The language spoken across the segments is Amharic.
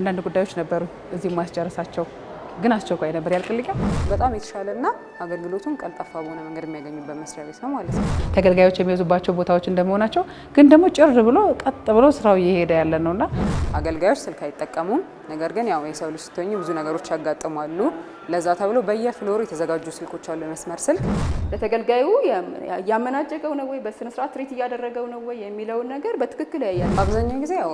አንዳንድ ጉዳዮች ነበሩ እዚህ ማስጨረሳቸው ግን አስቸኳይ ነበር ያልቅልኛል። በጣም የተሻለና አገልግሎቱን ቀልጣፋ በሆነ መንገድ የሚያገኙበት መስሪያ ቤት ነው ማለት ነው። ተገልጋዮች የሚያዙባቸው ቦታዎች እንደመሆናቸው ግን ደግሞ ጭር ብሎ ቀጥ ብሎ ስራው እየሄደ ያለ ነውና አገልጋዮች ስልክ አይጠቀሙም። ነገር ግን ያው የሰው ልጅ ስትሆኚ ብዙ ነገሮች ያጋጥማሉ። ለዛ ተብሎ በየፍሎሩ የተዘጋጁ ስልኮች አሉ። የመስመር ስልክ ለተገልጋዩ ያመናጨቀው ነው ወይ በስነ ስርዓት ትሪት እያደረገው ነው ወይ የሚለውን ነገር በትክክል ያያል። አብዛኛው ጊዜ ያው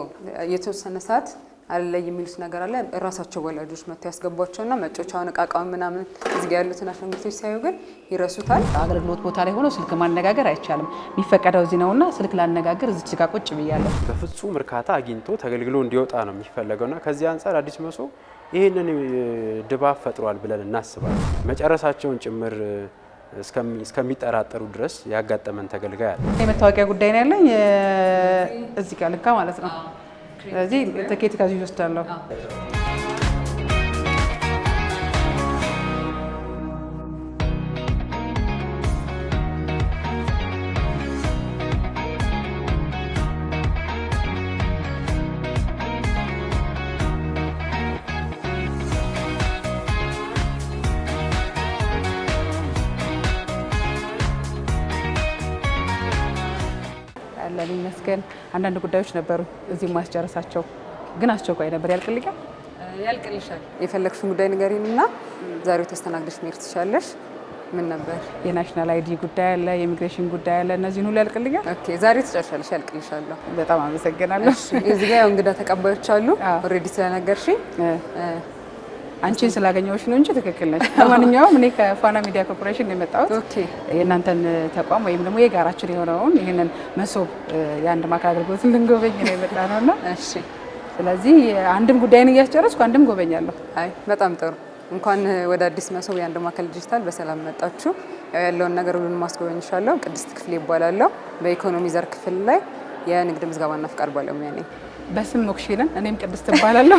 የተወሰነ ሰዓት አለ የሚሉት ነገር አለ። ራሳቸው ወላጆች መጥተው ያስገቧቸውና መጮቻውን እቃቃውን ምናምን እዚህ ጋር ያሉትን አሻንጉሊቶች ሳይው ግን ይረሱታል። አገልግሎት ቦታ ላይ ሆኖ ስልክ ማነጋገር አይቻልም። የሚፈቀደው እዚህ ነውና ስልክ ላነጋገር እዚህ ጋር ቁጭ ብያለሁ። በፍጹም እርካታ አግኝቶ ተገልግሎ እንዲወጣ ነው የሚፈልገውና ከዚህ አንፃር አዲስ መሶብ ይሄንን ድባብ ፈጥሯል ብለን እናስባለን። መጨረሳቸውን ጭምር እስከሚጠራጠሩ ድረስ ያጋጠመን ተገልጋይ አለ። የመታወቂያ ጉዳይ ነው ያለኝ እዚህ ጋር ልካ ማለት ነው። ስለዚህ ትኬት ከዚህ ወስዳለሁ። ያለን ይመስገን አንዳንድ ጉዳዮች ነበሩ እዚህ ማስጨረሳቸው ግን አስቸኳይ ነበር ያልቅልኛል። ያልቅልሻል። የፈለግሽውን ጉዳይ ንገሪንና ዛሬው ተስተናግደሽ መሄድ ትችላለሽ። ምን ነበር? የናሽናል አይዲ ጉዳይ አለ፣ የኢሚግሬሽን ጉዳይ አለ። እነዚህን ሁሉ ያልቅልኛል። ኦኬ፣ ዛሬ ትጨርሻለሽ። ያልቅልሻለሁ። በጣም አመሰግናለሁ። እዚህ ጋር ያው እንግዳ ተቀባዮች አሉ። ኦልሬዲ ስለነገርሽኝ አንቺን ስላገኘሁሽ ነው እንጂ ትክክል ነሽ። ለማንኛውም እኔ ከፋና ሚዲያ ኮርፖሬሽን ነው የመጣሁት። ኦኬ፣ የእናንተን ተቋም ወይም ደግሞ የጋራችን የሆነውን ይሄንን መሶብ የአንድ ማዕከል አገልግሎት ልንጎበኝ ነው የመጣ ነውና፣ እሺ። ስለዚህ አንድም ጉዳይን እያስጨረስኩ አንድም ጎበኛለሁ። አይ በጣም ጥሩ። እንኳን ወደ አዲስ መሶብ የአንድ ማዕከል ዲጂታል በሰላም መጣችሁ። ያው ያለውን ነገር ሁሉን ማስጎበኝሻለሁ። ቅድስት ክፍሌ ይባላለሁ። በኢኮኖሚ ዘርፍ ክፍል ላይ የንግድ ምዝገባና ፍቃድ ባለሙያ ነኝ። በስም ሞክሼልን እኔም ቅድስት እባላለሁ።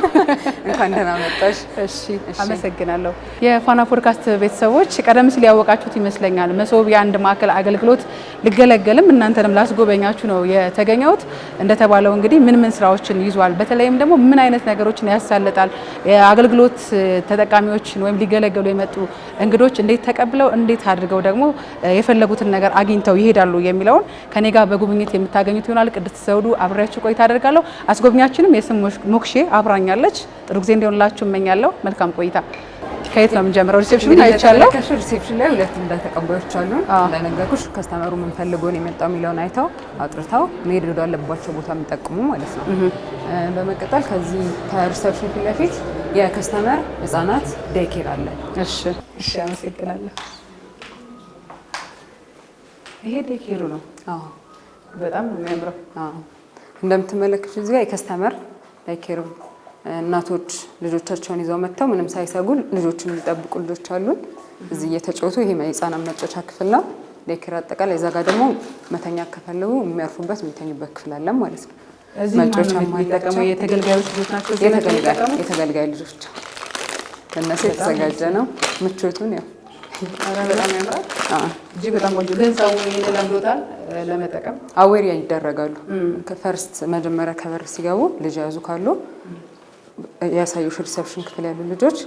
እንኳን ደህና መጣሽ። እሺ፣ አመሰግናለሁ። የፋና ፖድካስት ቤተሰቦች ቀደም ሲል ያወቃችሁት ይመስለኛል መሶብ የአንድ ማዕከል አገልግሎት ልገለገልም እናንተንም ላስጎበኛችሁ ነው የተገኘሁት። እንደተባለው እንግዲህ ምን ስራዎችን ይዟል፣ በተለይም ደግሞ ምን አይነት ነገሮችን ያሳልጣል፣ የአገልግሎት ተጠቃሚዎችን ወይም ሊገለገሉ የመጡ እንግዶች እንዴት ተቀብለው እንዴት አድርገው ደግሞ የፈለጉትን ነገር አግኝተው ይሄዳሉ የሚለውን ከኔ ጋር በጉብኝት የምታገኙት ይሆናል። ቅድስት ዘውዱ አብሬያችሁ ቆይታ አደርጋለሁ። አስጎብኛችንም የስም ሞክሼ አብራኛለች። ጥሩ ጊዜ እንዲሆንላችሁ እመኛለሁ። መልካም ቆይታ። ከየት ነው የምንጀምረው? ሪሴፕሽን አይቻለሁ። ሪሴፕሽን ላይ ሁለት እንግዳ ተቀባዮች አሉ። እንደነገርኩሽ ከስተመሩ ምን ፈልጎ ነው የመጣው የሚለውን አይተው አጥርተው መሄድ ወዳለባቸው ቦታ የሚጠቅሙ ማለት ነው። በመቀጠል ከዚህ ከሪሴፕሽን ፊት ለፊት የከስተመር ህጻናት ዴይኬር አለ። እሺ፣ አመሰግናለሁ። ይሄ ዴይኬሩ ነው። አዎ፣ በጣም ነው የሚያምረው። አዎ፣ እንደምትመለከቱት እዚህ ጋር የከስተመር ዴይኬር እናቶች ልጆቻቸውን ይዘው መጥተው ምንም ሳይሰጉ ልጆችን የሚጠብቁ ልጆች አሉን። እዚህ እየተጫወቱ ይሄ የህፃናት መጫወቻ ክፍል ነው። ዴይኬር አጠቃላይ እዛ ጋር ደግሞ መተኛ ከፈለጉ የሚያርፉበት የሚተኙበት ክፍል አለ ማለት ነው። መጫወቻ የሚጠቀመው የተገልጋዮች ልጆች ናቸው። የተገልጋይ ልጆች ለእነሱ የተዘጋጀ ነው። ምቾቱን ያው በጣም ያምራል። እጅግ በጣም ቆንጆ። ግን ሰው ለምዶታል ለመጠቀም አዌር ይደረጋሉ። ከፈርስት መጀመሪያ ከበር ሲገቡ ልጅ ያዙ ካሉ ያሳዩሽ ሪሴፕሽን ክፍል ያሉ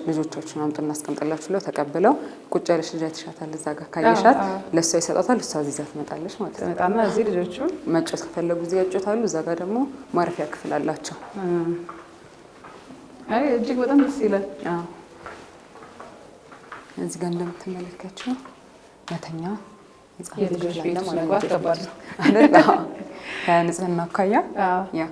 ልጆቻችሁን አምጡ እናስቀምጥላችሁ ብለው ተቀብለው ቁጭ ያለሽ ልጅ አይተሻታል። እዛ ጋር ካየሻት ለእሷ ይሰጣታል። እሷ እዚህ ይዛ ትመጣለች ማለት ነው። በጣም እዚህ ልጆቹ መጫወት ከፈለጉ እዚህ ያጫወታሉ። እዛ ጋር ደግሞ ማረፊያ ክፍል አላቸው። አይ እጅግ በጣም ደስ ይላል። እዚህ ጋር እንደምትመለከቱው መተኛ የልጆች ቤት መግባት ከባድ ነው ከንጽህና አኳያ ያ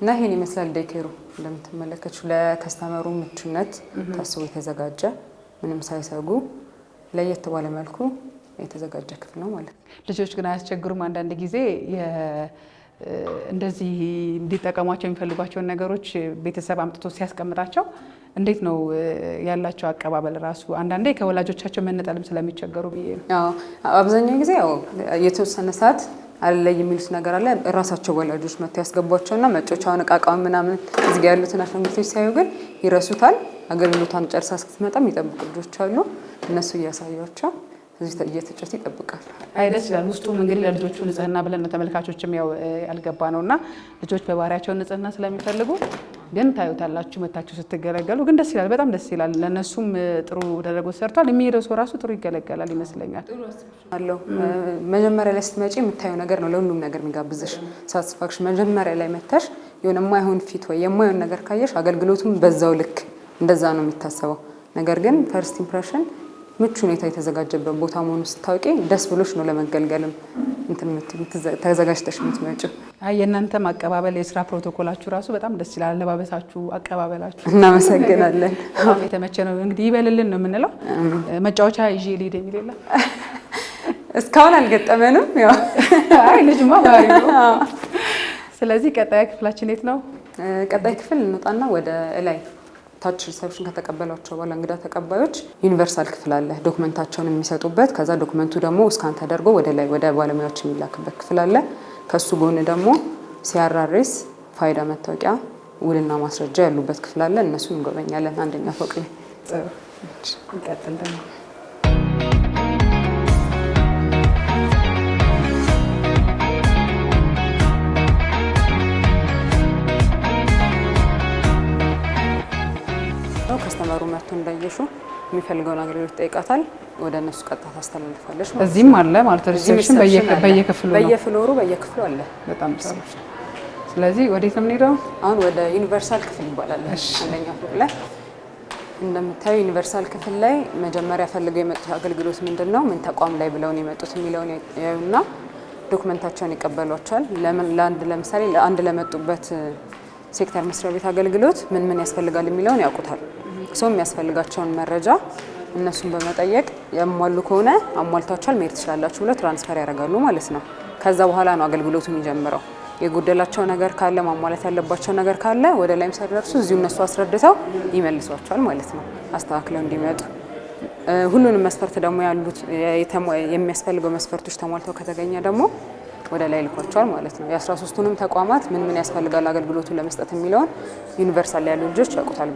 እና ይሄን ይመስላል ዴይኬሩ። እንደምትመለከቱት ለከስተመሩ ምቹነት ታስቦ የተዘጋጀ ምንም ሳይሰጉ ለየት ባለ መልኩ የተዘጋጀ ክፍል ነው ማለት ነው። ልጆች ግን አያስቸግሩም። አንዳንድ ጊዜ እንደዚህ እንዲጠቀሟቸው የሚፈልጓቸውን ነገሮች ቤተሰብ አምጥቶ ሲያስቀምጣቸው እንዴት ነው ያላቸው አቀባበል ራሱ? አንዳንዴ ከወላጆቻቸው መነጠልም ስለሚቸገሩ ብዬ ነው። አብዛኛው ጊዜ ያው የተወሰነ ሰዓት አለ የሚሉት ነገር አለ። ራሳቸው ወላጆች መጥተው ያስገቧቸውና መጮቻውን እቃቃውን ምናምን እዚህ ጋር ያሉትን አሻንጉሊቶች ሳይው ግን ይረሱታል። አገልግሎቷን ጨርሳ እስክትመጣ የሚጠብቁ ልጆች አሉ። እነሱ እያሳያቸው እዚህ እየተጫወቱ ይጠብቃሉ። አይ ደስ ይላል። ውስጡም እንግዲህ ለልጆቹ ንጽህና ብለን ነው ተመልካቾችም ያው ያልገባ ነውና ልጆች በባህሪያቸው ንጽህና ስለሚፈልጉ ግን ታዩታላችሁ መታችሁ ስትገለገሉ። ግን ደስ ይላል፣ በጣም ደስ ይላል። ለነሱም ጥሩ ደረጃ ሰርቷል። የሚሄደው ሰው ራሱ ጥሩ ይገለገላል ይመስለኛል። አለው መጀመሪያ ላይ ስትመጪ የምታየው ነገር ነው ለሁሉም ነገር የሚጋብዝሽ ሳቲስፋክሽን። መጀመሪያ ላይ መተሽ የሆነ የማይሆን ፊት ወይ የማይሆን ነገር ካየሽ አገልግሎቱም በዛው ልክ እንደዛ ነው የሚታሰበው። ነገር ግን ፈርስት ኢምፕሬሽን ምቹ ሁኔታ የተዘጋጀበት ቦታ መሆኑ ስታውቂ ደስ ብሎሽ ነው ለመገልገልም ተዘጋጅተሽ የምትመጪው። የእናንተም አቀባበል የስራ ፕሮቶኮላችሁ ራሱ በጣም ደስ ይላል። አለባበሳችሁ፣ አቀባበላችሁ እናመሰግናለን። የተመቸ ነው። እንግዲህ ይበልልን ነው የምንለው። መጫወቻ ይዤ ልሂድ የሚል የለም እስካሁን አልገጠመንም። አይ ልጅማ ባህሪ ነው። ስለዚህ ቀጣይ ክፍላችን የት ነው? ቀጣይ ክፍል እንወጣና ወደ ላይ ታች ሪሰፕሽን ከተቀበሏቸው በኋላ እንግዳ ተቀባዮች ዩኒቨርሳል ክፍል አለ፣ ዶክመንታቸውን የሚሰጡበት። ከዛ ዶክመንቱ ደግሞ እስካን ተደርጎ ወደ ላይ ወደ ባለሙያዎች የሚላክበት ክፍል አለ። ከሱ ጎን ደግሞ ሲአርአርኤስ፣ ፋይዳ መታወቂያ፣ ውልና ማስረጃ ያሉበት ክፍል አለ። እነሱን እንጎበኛለን አንደኛ ፎቅ ላይ። እንቀጥል ደግሞ ከስተመሩ መጥቶ እንዳየሹ የሚፈልገውን አገልግሎት ይጠይቃታል። ወደ እነሱ ቀጥታ ታስተላልፋለች። እዚህም አለ ማለት ሪሴፕሽን በየክፍሉ ነው፣ በየፍሎሩ በየክፍሉ አለ። በጣም ጥሩ። ስለዚህ ወዴት ነው የምንሄደው? አሁን ወደ ዩኒቨርሳል ክፍል ይባላል። አንደኛ ፎቅ ላይ እንደምታዩ ዩኒቨርሳል ክፍል ላይ መጀመሪያ ፈልገው የመጡት አገልግሎት ምንድን ነው፣ ምን ተቋም ላይ ብለውን የመጡት የሚለውን ያዩና ዶክመንታቸውን ይቀበሏቸዋል። ለምሳሌ ለአንድ ለመጡበት ሴክተር መስሪያ ቤት አገልግሎት ምን ምን ያስፈልጋል የሚለውን ያውቁታል። ሰው የሚያስፈልጋቸውን መረጃ እነሱን በመጠየቅ ያሟሉ ከሆነ አሟልታችኋል መሄድ ትችላላችሁ ብለው ትራንስፈር ያደርጋሉ ማለት ነው። ከዛ በኋላ ነው አገልግሎቱ የሚጀምረው። የጎደላቸው ነገር ካለ ማሟላት ያለባቸው ነገር ካለ ወደ ላይም ሳይደርሱ እዚሁ እነሱ አስረድተው ይመልሷቸዋል ማለት ነው፣ አስተካክለው እንዲመጡ። ሁሉንም መስፈርት ደግሞ ያሉት የሚያስፈልገው መስፈርቶች ተሟልተው ከተገኘ ደግሞ ወደ ላይ ልኳቸዋል ማለት ነው። የ13ቱንም ተቋማት ምን ምን ያስፈልጋል አገልግሎቱን ለመስጠት የሚለውን ዩኒቨርሳል ያሉ ልጆች ያውቁታል።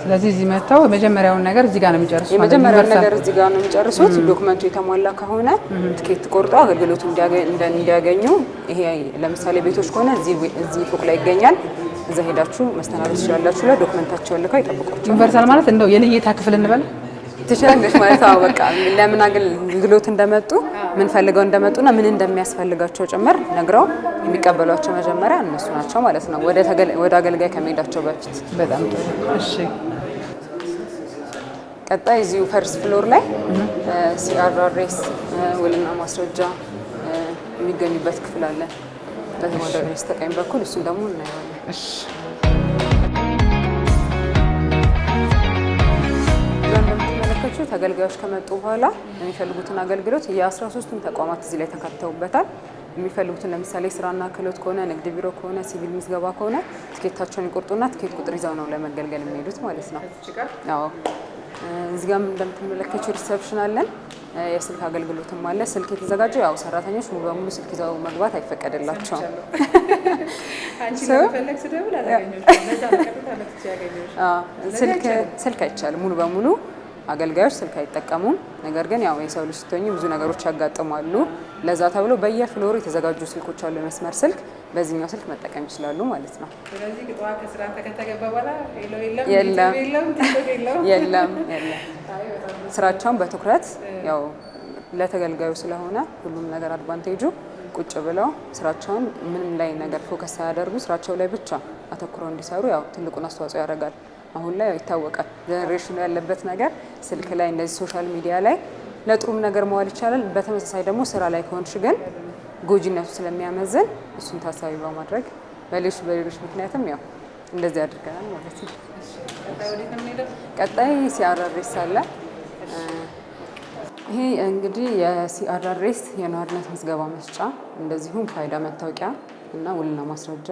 ስለዚህ እዚህ መጥተው የመጀመሪያውን ነገር እዚህ ጋር ነው የሚጨርሱት። የመጀመሪያውን ነገር እዚህ ጋር ነው የሚጨርሱት። ዶክመንቱ የተሟላ ከሆነ ትኬት ቆርጦ አገልግሎቱ እንዲያገኙ፣ ይሄ ለምሳሌ ቤቶች ከሆነ እዚህ ፎቅ ላይ ይገኛል፣ እዛ ሄዳችሁ መስተናገድ ትችላላችሁ። ለዶክመንታቸውን ልከው ይጠብቋቸው። ዩኒቨርሳል ማለት እንደው የልየታ ክፍል እንበል ትችላለች ማለት ነው። በቃ ለምን አገልግሎት እንደመጡ ምን ፈልገው እንደመጡና ምን እንደሚያስፈልጋቸው ጭምር ነግረው የሚቀበሏቸው መጀመሪያ እነሱ ናቸው ማለት ነው፣ ወደ አገልጋይ ከመሄዳቸው በፊት። በጣም ጥሩ። እሺ፣ ቀጣይ እዚሁ ፈርስት ፍሎር ላይ ሲአርአርኤስ ውልና ማስረጃ የሚገኙበት ክፍል አለ፣ ወደ በስተቀኝ በኩል። እሱን ደግሞ እናየዋለን። እሺ፣ ተገልጋዮች ከመጡ በኋላ የሚፈልጉትን አገልግሎት የ13ቱም ተቋማት እዚህ ላይ ተካተውበታል። የሚፈልጉትን ለምሳሌ ስራና ክህሎት ከሆነ፣ ንግድ ቢሮ ከሆነ፣ ሲቪል ምዝገባ ከሆነ ትኬታቸውን ይቆርጡና ትኬት ቁጥር ይዘው ነው ለመገልገል የሚሄዱት ማለት ነው። አዎ፣ እዚህ ጋር እንደምትመለከቱ ሪሰፕሽን አለን። የስልክ አገልግሎትም አለ። ስልክ የተዘጋጀው ያው ሰራተኞች ሙሉ በሙሉ ስልክ ይዘው መግባት አይፈቀድላቸውም። ስልክ አይቻልም ሙሉ በሙሉ አገልጋዮች ስልክ አይጠቀሙም። ነገር ግን ያው የሰው ልጅ ስትሆኚ ብዙ ነገሮች ያጋጥማሉ። ለዛ ተብሎ በየፍሎሩ የተዘጋጁ ስልኮች አሉ፣ የመስመር ስልክ። በዚህኛው ስልክ መጠቀም ይችላሉ ማለት ነው። ስለዚህ ግጥዋ ከስራ ከተገባ በኋላ የለም ስራቸውን በትኩረት ያው ለተገልጋዩ ስለሆነ ሁሉም ነገር አድቫንቴጁ ቁጭ ብለው ስራቸውን ምንም ላይ ነገር ፎከስ ሳያደርጉ ስራቸው ላይ ብቻ አተኩረው እንዲሰሩ ያው ትልቁን አስተዋጽኦ ያደርጋል። አሁን ላይ ይታወቃል ጀነሬሽኑ ያለበት ነገር ስልክ ላይ እንደዚህ ሶሻል ሚዲያ ላይ ለጥሩም ነገር መዋል ይቻላል። በተመሳሳይ ደግሞ ስራ ላይ ከሆንሽ ግን ጎጂነቱ ስለሚያመዝን እሱን ታሳቢ በማድረግ በሌሎች ምክንያትም ያው እንደዚህ አድርገናል ማለት ነው። ቀጣይ ሲአርአርኤስ አለ። ይሄ እንግዲህ የሲአርአርኤስ የነዋሪነት ምዝገባ መስጫ እንደዚሁም ፋይዳ መታወቂያ እና ውልና ማስረጃ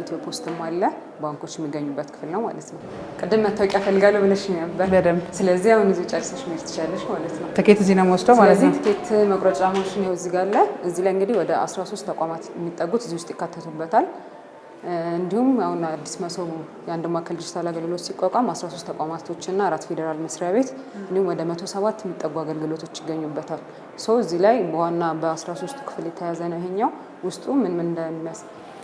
ኢትዮ ፖስትም አለ። ባንኮች የሚገኙበት ክፍል ነው ማለት ነው። ቅድም መታወቂያ ፈልጋለሁ ብለሽ ነበር በደንብ። ስለዚህ አሁን እዚህ ጨርሰሽ መሄድ ትችላለሽ ማለት ነው። ትኬት እዚህ ነው የምወስደው ማለት ነው። ትኬት መቁረጫ ማሽን ይኸው እዚህ ጋር አለ። እዚህ ላይ እንግዲህ ወደ 13 ተቋማት የሚጠጉት እዚህ ውስጥ ይካተቱበታል። እንዲሁም አሁን አዲስ መሶብ የአንድ ማዕከል ዲጂታል አገልግሎት ሲቋቋም 13 ተቋማቶችና 4 ፌዴራል መስሪያ ቤት እንዲሁም ወደ 107 የሚጠጉ አገልግሎቶች ይገኙበታል። እዚህ ላይ በዋና በ13ቱ ክፍል የተያዘ ነው። ይሄኛው ውስጡ ምን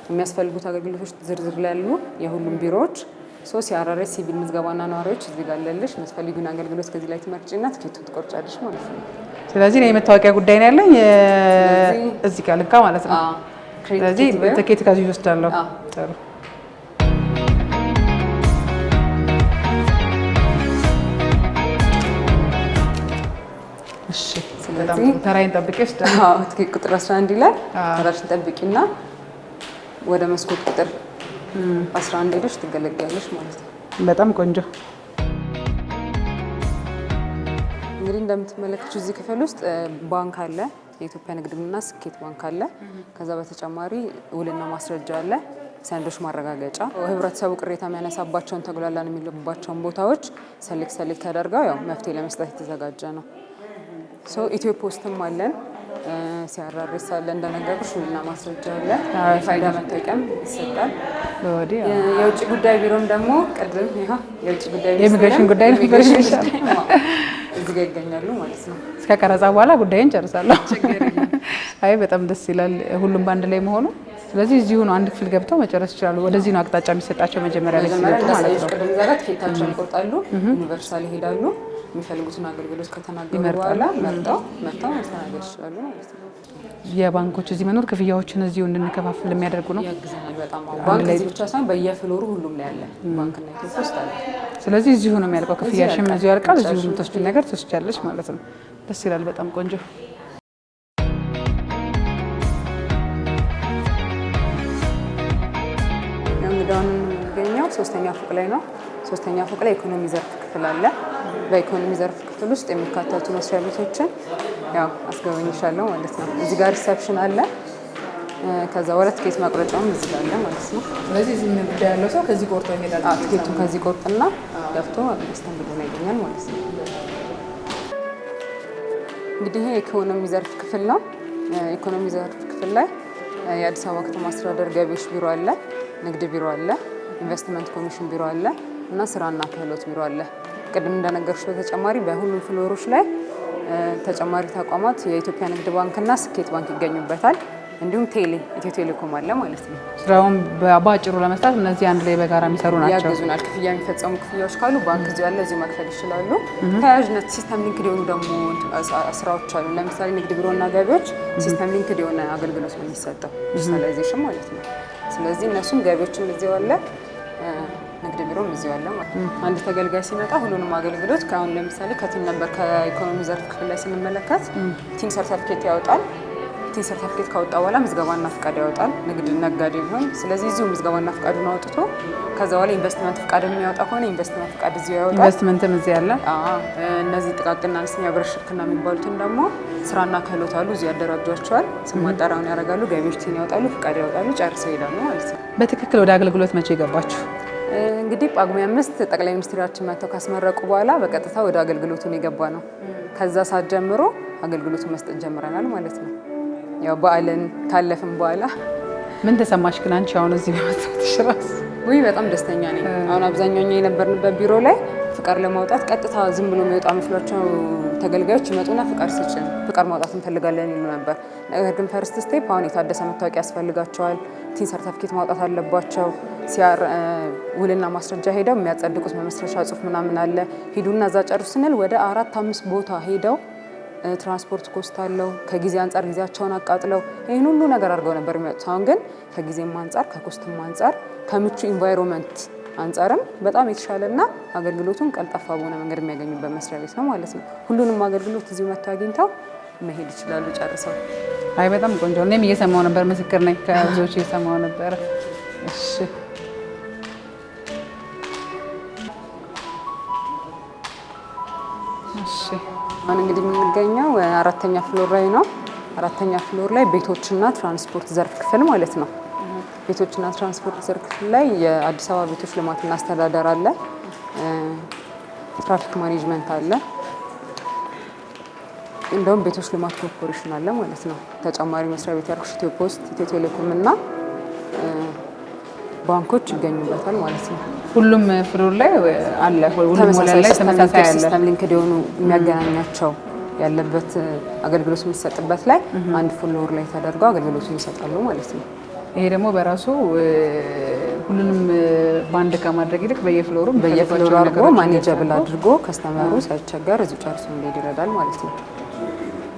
የሚያስፈልጉት አገልግሎቶች ዝርዝር ላይ ያሉ የሁሉም ቢሮዎች ሲአርአርኤስ ሲቪል ምዝገባና ነዋሪዎች እዚህ ጋር አለልሽ። የሚያስፈልጉን አገልግሎት ከዚህ ላይ ትመርጪና ትኬቱን ትቆርጫለሽ ማለት ነው። ስለዚህ ነው የመታወቂያ ጉዳይ ነው ያለኝ እዚህ ጋር ልካ ማለት ነው። ስለዚህ ትኬት ከዚህ ይወስዳለሁ። ጥሩ እሺ። ስለዚህ ተራይን ጠብቄ ወስዳለሁ። ትኬት ቁጥር 11 ላይ ተራሽን ጠብቂና ወደ መስኮት ቁጥር 11 ሄደሽ ትገለገያለሽ ማለት ነው። በጣም ቆንጆ። እንግዲህ እንደምትመለከቱት እዚህ ክፍል ውስጥ ባንክ አለ፣ የኢትዮጵያ ንግድና ስኬት ባንክ አለ። ከዛ በተጨማሪ ውልና ማስረጃ አለ፣ ሰነዶች ማረጋገጫ፣ ህብረተሰቡ ቅሬታ የሚያነሳባቸውን ተጉላላን የሚልባቸውን ቦታዎች ሰሌክት ተደርገው ያው መፍትሄ ለመስጠት የተዘጋጀ ነው። ኢትዮ ፖስትም አለን፣ ሲአርአርኤስ አለ፣ እንደነገርኩሽ ውልና ማስረጃ አለ፣ ፋይዳ መታወቂያም ይሰጣል። የውጭ ጉዳይ ቢሮም ደግሞ ቅድም የውጭ ጉዳይ የኢሚግሬሽን ጉዳይ ነው እዚህ ጋር ይገኛሉ ማለት ነው። እስከ ቀረጻ በኋላ ጉዳይን ጨርሳለሁ። አይ በጣም ደስ ይላል ሁሉም በአንድ ላይ መሆኑ። ስለዚህ እዚሁ ነው አንድ ክፍል ገብተው መጨረስ ይችላሉ። ወደዚህ ነው አቅጣጫ የሚሰጣቸው መጀመሪያ ላይ ሲመጡ ማለት ነው። ቅድም ዛሬ ትኬታቸውን ይቆርጣሉ፣ ዩኒቨርሳል ይሄዳሉ። የሚፈልጉትን አገልግሎት ከተናገሩ በኋላ መጥተው መስተናገድ ይችላሉ ማለት ነው። የባንኮች እዚህ መኖር ክፍያዎችን እዚሁ እንድንከፋፍል የሚያደርጉ ነው። ያግዘናል በጣም። ባንክ እዚህ ብቻ ሳይሆን በየፍሎሩ ሁሉም ላይ አለ ባንክና ኢትዮ ፖስት አለ። ስለዚህ እዚሁ ነው የሚያልቀው። ክፍያሽም እዚሁ ያልቃል። እዚሁ የምትወስጂው ነገር ትወስጃለሽ ማለት ነው። ደስ ይላል። በጣም ቆንጆ። እንግዲህ አሁን የምንገኘው 3ኛ ፎቅ ላይ ነው። 3ኛ ፎቅ ላይ ኢኮኖሚ ዘርፍ ክፍል አለ። በኢኮኖሚ ዘርፍ ክፍል ውስጥ የሚካተቱ መስሪያ ቤቶችን ያው አስጎበኝሻለሁ ማለት ነው። እዚህ ጋር ሪሰፕሽን አለ። ከዛ ወደ ትኬት መቁረጫውም እዚህ ጋር አለ ማለት ነው። ስለዚህ እዚህ ምን ጉዳይ ያለው ሰው ከዚህ ቆርጦ ይሄዳል። ትኬቱን ከዚህ ቆርጥና ገብቶ መስተንግዶን ያገኛል ማለት ነው። እንግዲህ ይሄ የኢኮኖሚ ዘርፍ ክፍል ነው። ኢኮኖሚ ዘርፍ ክፍል ላይ የአዲስ አበባ ከተማ አስተዳደር ገቢዎች ቢሮ አለ፣ ንግድ ቢሮ አለ፣ ኢንቨስትመንት ኮሚሽን ቢሮ አለ እና ስራና ክህሎት ቢሮ አለ። ቅድም እንደነገርኩሽ በተጨማሪ በሁሉም ፍሎሮች ላይ ተጨማሪ ተቋማት የኢትዮጵያ ንግድ ባንክና ስኬት ባንክ ይገኙበታል። እንዲሁም ኢትዮ ቴሌኮም አለ ማለት ነው። ስራውን በአጭሩ ለመስራት እነዚህ አንድ ላይ በጋራ የሚሰሩ ናቸው፣ ያግዙናል። ክፍያ የሚፈጸሙ ክፍያዎች ካሉ ባንክ እዚሁ ያለ እዚሁ መክፈል ይችላሉ። ተያያዥነት ሲስተም ሊንክድ የሆኑ ደግሞ ስራዎች አሉ። ለምሳሌ ንግድ ቢሮና ገቢዎች ሲስተም ሊንክድ የሆነ አገልግሎት ነው የሚሰጠው፣ ዲጂታላይዜሽን ማለት ነው። ስለዚህ እነሱም ገቢዎችም እዚሁ አለ፣ ንግድ ቢሮም እዚሁ አለ ማለት ነው። አንድ ተገልጋይ ሲመጣ ሁሉንም አገልግሎት ከአሁን ለምሳሌ ከቲን ነበር ከኢኮኖሚ ዘርፍ ክፍል ላይ ስንመለከት ቲን ሰርተፊኬት ያወጣል። ቲን ሰርተፊኬት ካወጣ በኋላ ምዝገባና ፍቃድ ያወጣል፣ ንግድ ነጋዴ ቢሆን። ስለዚህ እዚሁ ምዝገባና ፍቃዱን አውጥቶ ከዛ በኋላ ኢንቨስትመንት ፍቃድ የሚያወጣ ከሆነ ኢንቨስትመንት ፍቃድ እዚሁ ያወጣል። ኢንቨስትመንትም እዚህ አለ። እነዚህ ጥቃቅንና አነስተኛ ብረት ሽርክና የሚባሉትን ደግሞ ስራና ክህሎት አሉ፣ እዚሁ ያደራጇቸዋል። ስም ማጣሪያውን ያደርጋሉ፣ ገቢዎች ቲን ያወጣሉ፣ ፍቃድ ያወጣሉ፣ ጨርሰው ይሄዳሉ ማለት ነው። በትክክል ወደ አገልግሎት መቼ ገባችሁ? እንግዲህ ጳጉሜ 5 ጠቅላይ ሚኒስትራችን መጥተው ካስመረቁ በኋላ በቀጥታ ወደ አገልግሎቱን የገባ ነው። ከዛ ሰዓት ጀምሮ አገልግሎቱን መስጠት ጀምረናል ማለት ነው። ያው በዓልን ካለፍን በኋላ ምን ተሰማሽ ግን አንቺ አሁን እዚህ በመጣትሽ ራስ? ውይ በጣም ደስተኛ ነኝ። አሁን አብዛኛው የነበርንበት ቢሮ ላይ ፍቃድ ለማውጣት ቀጥታ ዝም ብሎ የሚወጣ መስሏቸው ተገልጋዮች ይመጡና ፍቃድ ስጭን፣ ፍቃድ ማውጣት እንፈልጋለን ይሉ ነበር። ነገር ግን ፈርስት ስቴፕ አሁን የታደሰ መታወቂያ ያስፈልጋቸዋል፣ ቲን ሰርተፊኬት ማውጣት አለባቸው። ውልና ማስረጃ ሄደው የሚያጸድቁት መመስረቻ ጽሑፍ ምናምን አለ። ሂዱና እዛ ጨርሱ ስንል ወደ 4-5 ቦታ ሄደው ትራንስፖርት ኮስት አለው። ከጊዜ አንጻር ጊዜያቸውን አቃጥለው ይህን ሁሉ ነገር አድርገው ነበር የሚመጡት። አሁን ግን ከጊዜም አንጻር ከኮስትም አንጻር ከምቹ ኢንቫይሮንመንት አንጻርም በጣም የተሻለና አገልግሎቱን ቀልጣፋ በሆነ መንገድ የሚያገኙበት መስሪያ ቤት ነው ማለት ነው። ሁሉንም አገልግሎት እዚሁ መጥተው አግኝተው መሄድ ይችላሉ ጨርሰው። አይ በጣም ቆንጆ። እኔም እየሰማሁ ነበር፣ ምስክር ነኝ። ከብዙዎች እየሰማሁ ነበር። እሺ አሁን እንግዲህ የምንገኘው 4ኛ ፍሎር ላይ ነው። 4ኛ ፍሎር ላይ ቤቶችና ትራንስፖርት ዘርፍ ክፍል ማለት ነው። ቤቶችና ትራንስፖርት ዘርፍ ክፍል ላይ የአዲስ አበባ ቤቶች ልማትና አስተዳደር አለ፣ ትራፊክ ማኔጅመንት አለ፣ እንደውም ቤቶች ልማት ኮርፖሬሽን አለ ማለት ነው። ተጨማሪ መስሪያ ቤት ያልኩሽ ኢትዮ ፖስት፣ ኢትዮ ቴሌኮም እና ባንኮች ይገኙበታል ማለት ነው። ሁሉም ፍሎር ላይ አለ፣ ሁሉም ሞላል ላይ ተመሳሳይ አለ። ሲስተም ሊንክድ የሆኑ የሚያገናኛቸው ያለበት አገልግሎት የሚሰጥበት ላይ አንድ ፍሎር ላይ ተደርገው አገልግሎቱን ይሰጣሉ ማለት ነው። ይሄ ደግሞ በራሱ ሁሉንም ባንድ ከማድረግ ይልቅ በየፍሎሩም በየፍሎሩ አድርጎ ማኔጀብል አድርጎ ከስተመሩ ሳይቸገር እዚሁ ጨርሶ እንዲሄድ ይረዳል ማለት ነው።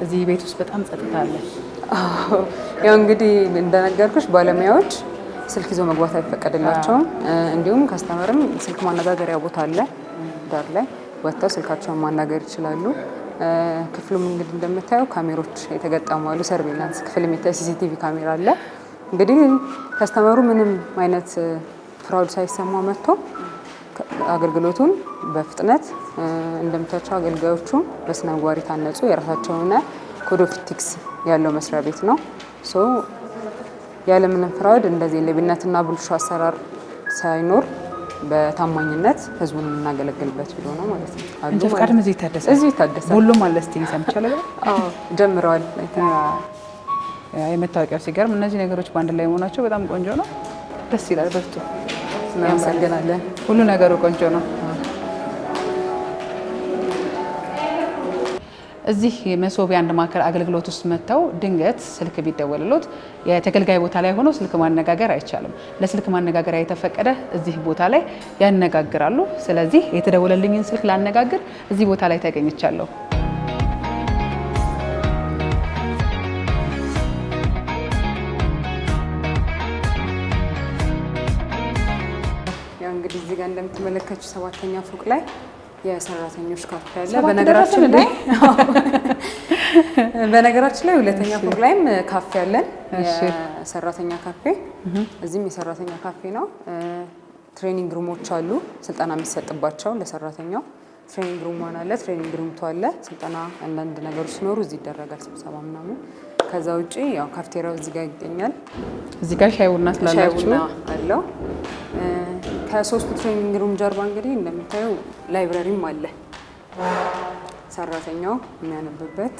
እዚህ ቤት ውስጥ በጣም ጸጥታ አለ። ያው እንግዲህ እንደነገርኩሽ ባለሙያዎች ስልክ ይዞ መግባት አይፈቀድላቸውም። እንዲሁም ከስተመርም ስልክ ማነጋገሪያ ቦታ አለ ዳር ላይ ወጥተው ስልካቸውን ማናገር ይችላሉ። ክፍሉም እንግዲህ እንደምታየው ካሜሮች የተገጠሙ አሉ። ሰርቬላንስ ክፍል የሚታይ ሲሲቲቪ ካሜራ አለ። እንግዲህ ከስተመሩ ምንም አይነት ፍራውድ ሳይሰማ መጥቶ አገልግሎቱን በፍጥነት እንደምታቸው አገልጋዮቹ በስነ ምግባር የታነጹ የራሳቸውና ኮድ ኦፍ ኢቲክስ ያለው መስሪያ ቤት ነው። ሶ ያለምንም ፍራውድ እንደዚህ ሌብነትና ብልሹ አሰራር ሳይኖር በታማኝነት ህዝቡን የምናገለግልበት ቢሮ ነው ማለት ነው። እንጂ ፍቃድም እዚህ ይታደሳል። እዚህ ይታደሳል። ሁሉም አለ። እስቲ ሰምቻለሁ። ጀምረዋል። የመታወቂያው ሲገርም እነዚህ ነገሮች በአንድ ላይ መሆናቸው በጣም ቆንጆ ነው። ደስ ይላል። በርቱ። እናመሰግናለን። ሁሉ ነገሩ ቆንጆ ነው። እዚህ መሶብ የአንድ ማዕከል አገልግሎት ውስጥ መጥተው ድንገት ስልክ ቢደወልሎት የተገልጋይ ቦታ ላይ ሆኖ ስልክ ማነጋገር አይቻልም። ለስልክ ማነጋገሪያ የተፈቀደ እዚህ ቦታ ላይ ያነጋግራሉ። ስለዚህ የተደወለልኝን ስልክ ላነጋግር እዚህ ቦታ ላይ ተገኝቻለሁ። ያው እንግዲህ እዚህ ጋር እንደምትመለከቱ 7ኛ ፎቅ ላይ የሰራተኞች ካፌ አለ። በነገራችን ላይ 2ኛ ፎቅ ላይም ካፌ አለን፣ የሰራተኛ ካፌ። እዚህም የሰራተኛ ካፌ ነው። ትሬኒንግ ሩሞች አሉ፣ ስልጠና የሚሰጥባቸው ለሰራተኛው። ትሬኒንግ ሩም አለ፣ ትሬኒንግ ሩም አለ። ስልጠና አንዳንድ ነገሮች ሲኖሩ እዚህ ይደረጋል፣ ስብሰባ ምናምን። ከዛ ውጪ ያው ካፍቴሪያው እዚህ ጋር ይገኛል። እዚህ ጋር ሻይ ቡና ስላላችሁ አለው። ከሶስቱ ትሬኒንግ ሩም ጀርባ እንግዲህ እንደምታየው ላይብረሪም አለ፣ ሰራተኛው የሚያነብበት።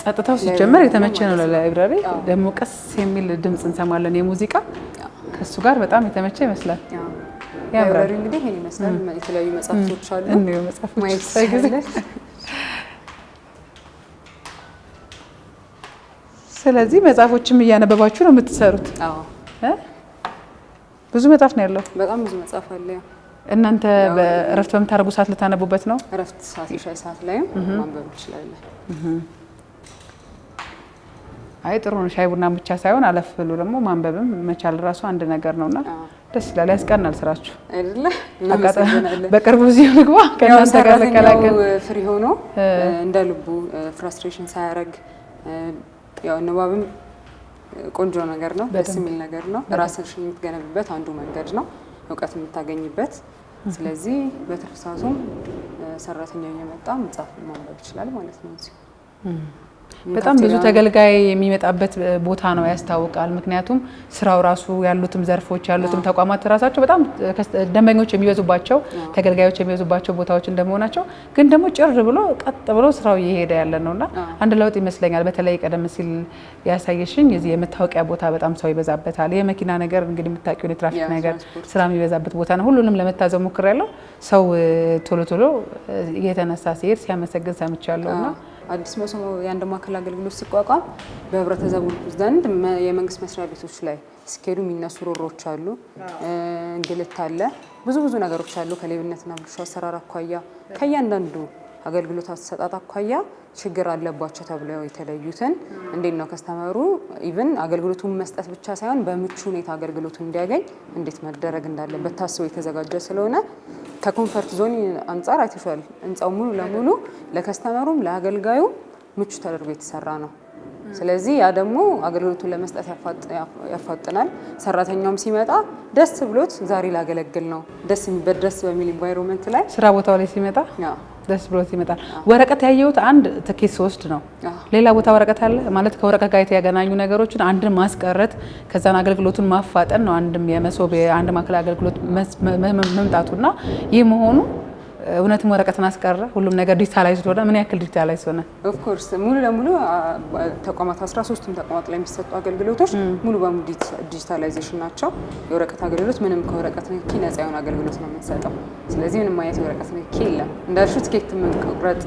ጸጥታው ሲጀመር የተመቸ ነው ለላይብረሪ። ደግሞ ቀስ የሚል ድምጽ እንሰማለን፣ የሙዚቃ ከሱ ጋር በጣም የተመቸ ይመስላል። ላይብረሪ እንግዲህ ይሄን ይመስላል። የተለያዩ መጽሐፍቶች አሉ፣ ማየት ይችላል። ስለዚህ መጽሐፎችም እያነበባችሁ ነው የምትሰሩት? አዎ። ብዙ መጽሐፍ ነው ያለው? በጣም ብዙ መጽሐፍ አለ። እናንተ በእረፍት በምታደርጉ ሰዓት ልታነቡበት ነው? እረፍት ሰዓት፣ የሻይ ሰዓት ላይም ማንበብ እንችላለን። አይ ጥሩ ነው። ሻይ ቡና ብቻ ሳይሆን አለፍ ብሎ ደግሞ ማንበብም መቻል ራሱ አንድ ነገር ነውና ደስ ይላል፣ ያስቀናል ስራችሁ አይደለ? እናመሰግናለን። በቅርቡ እዚህ ንግባ ከእናንተ ጋር ለቀላቀል ፍሪ ሆኖ እንደ ልቡ ፍራስትሬሽን ሳያረግ ያው ንባብም ቆንጆ ነገር ነው፣ ደስ የሚል ነገር ነው። ራስሽን የምትገነብበት አንዱ መንገድ ነው፣ እውቀት የምታገኝበት። ስለዚህ በትርፍ ሰዓቱም ሰራተኛው እየመጣ መጽሐፍ ማንበብ ይችላል ማለት ነው። እዚህ በጣም ብዙ ተገልጋይ የሚመጣበት ቦታ ነው ያስታውቃል። ምክንያቱም ስራው ራሱ ያሉትም ዘርፎች ያሉትም ተቋማት ራሳቸው በጣም ደንበኞች የሚበዙባቸው ተገልጋዮች የሚበዙባቸው ቦታዎች እንደመሆናቸው ግን ደግሞ ጭር ብሎ ቀጥ ብሎ ስራው እየሄደ ያለ ነውና አንድ ለውጥ ይመስለኛል። በተለይ ቀደም ሲል ያሳየሽኝ የዚህ የመታወቂያ ቦታ በጣም ሰው ይበዛበታል። የመኪና ነገር እንግዲህ የምታውቂው የትራፊክ ነገር ስራ የሚበዛበት ቦታ ነው። ሁሉንም ለመታዘብ ሞክሬያለሁ። ሰው ቶሎ ቶሎ እየተነሳ ሲሄድ ሲያመሰግን ሰምቻለሁና አዲስ መሶብ የአንድ ማዕከል አገልግሎት ሲቋቋም በህብረተሰቡ ዘንድ የመንግስት መስሪያ ቤቶች ላይ ሲሄዱ የሚነሱ ሮሮች አሉ፣ እንግልት አለ፣ ብዙ ነገሮች አሉ። ከሌብነትና ብልሹ አሰራር አኳያ ከእያንዳንዱ አገልግሎት አሰጣጥ አኳያ ችግር አለባቸው ተብለው የተለዩትን እንዴት ነው ከስተመሩ ኢቭን አገልግሎቱን መስጠት ብቻ ሳይሆን በምቹ ሁኔታ አገልግሎቱን እንዲያገኝ እንዴት መደረግ እንዳለበት ታስቦ የተዘጋጀ ስለሆነ ከኮንፈርት ዞን አንጻር አይተሻል። ህንጻው ሙሉ ለሙሉ ለከስተመሩም ለአገልጋዩ ምቹ ተደርጎ የተሰራ ነው። ስለዚህ ያ ደግሞ አገልግሎቱን ለመስጠት ያፋጥናል። ሰራተኛውም ሲመጣ ደስ ብሎት ዛሬ ላገለግል ነው ደስ በሚል ኢንቫይሮንመንት ላይ ስራ ቦታው ላይ ሲመጣ ደስ ብሎት ይመጣል። ወረቀት ያየሁት አንድ ትኬት ስወስድ ነው። ሌላ ቦታ ወረቀት አለ ማለት ከወረቀት ጋር የተገናኙ ነገሮችን አንድን ማስቀረት ከዛን አገልግሎቱን ማፋጠን ነው። አንድም የመሶብ የአንድ ማዕከል አገልግሎት መምጣቱና ይህ መሆኑ እውነትም ወረቀትን አስቀረ። ሁሉም ነገር ዲጂታላይዝድ ሆነ። ምን ያክል ዲጂታላይዝድ ሆነ? ኦፍ ኮርስ ሙሉ ለሙሉ ተቋማት 13ቱም ተቋማት ላይ የሚሰጡ አገልግሎቶች ሙሉ በሙሉ ዲጂታላይዜሽን ናቸው። የወረቀት አገልግሎት ምንም ከወረቀት ንክኪ ነፃ የሆነ አገልግሎት ነው የምንሰጠው። ስለዚህ ምንም አይነት የወረቀት ንክኪ የለም። እንዳልሽው ትኬት መቁረጥ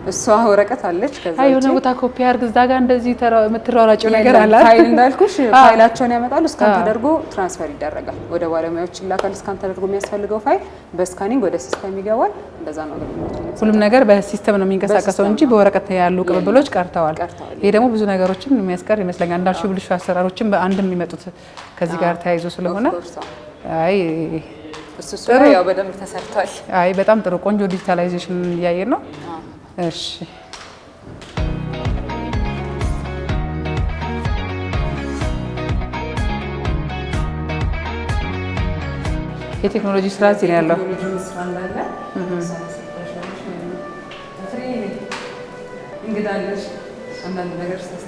እሷ ወረቀት አለች። ከዛ የሆነ ቦታ ኮፒ አድርግ እዛ ጋር እንደዚህ የምትሯሯጭው ነገር አለ። ፋይል እንዳልኩሽ ፋይላቸውን ያመጣሉ። እስካን ተደርጎ ትራንስፈር ይደረጋል፣ ወደ ባለሙያዎች ይላካል። እስካን ተደርጎ የሚያስፈልገው ፋይል በስካኒንግ ወደ ሲስተም ይገባል። እንደዛ ነው አገልግሎቱ። ሁሉም ነገር በሲስተም ነው የሚንቀሳቀሰው እንጂ በወረቀት ያሉ ቅብብሎች ቀርተዋል። ይሄ ደግሞ ብዙ ነገሮችን የሚያስቀር ይመስለኛል። እንዳልሽው ብልሹ አሰራሮችን በአንድ የሚመጡት ከዚህ ጋር ተያይዞ ስለሆነ አይ እሱ ያው በደንብ ተሰርቷል። አይ በጣም ጥሩ ቆንጆ ዲጂታላይዜሽን እያየን ነው። እሺ የቴክኖሎጂ ስራ እዚህ ነው ያለው።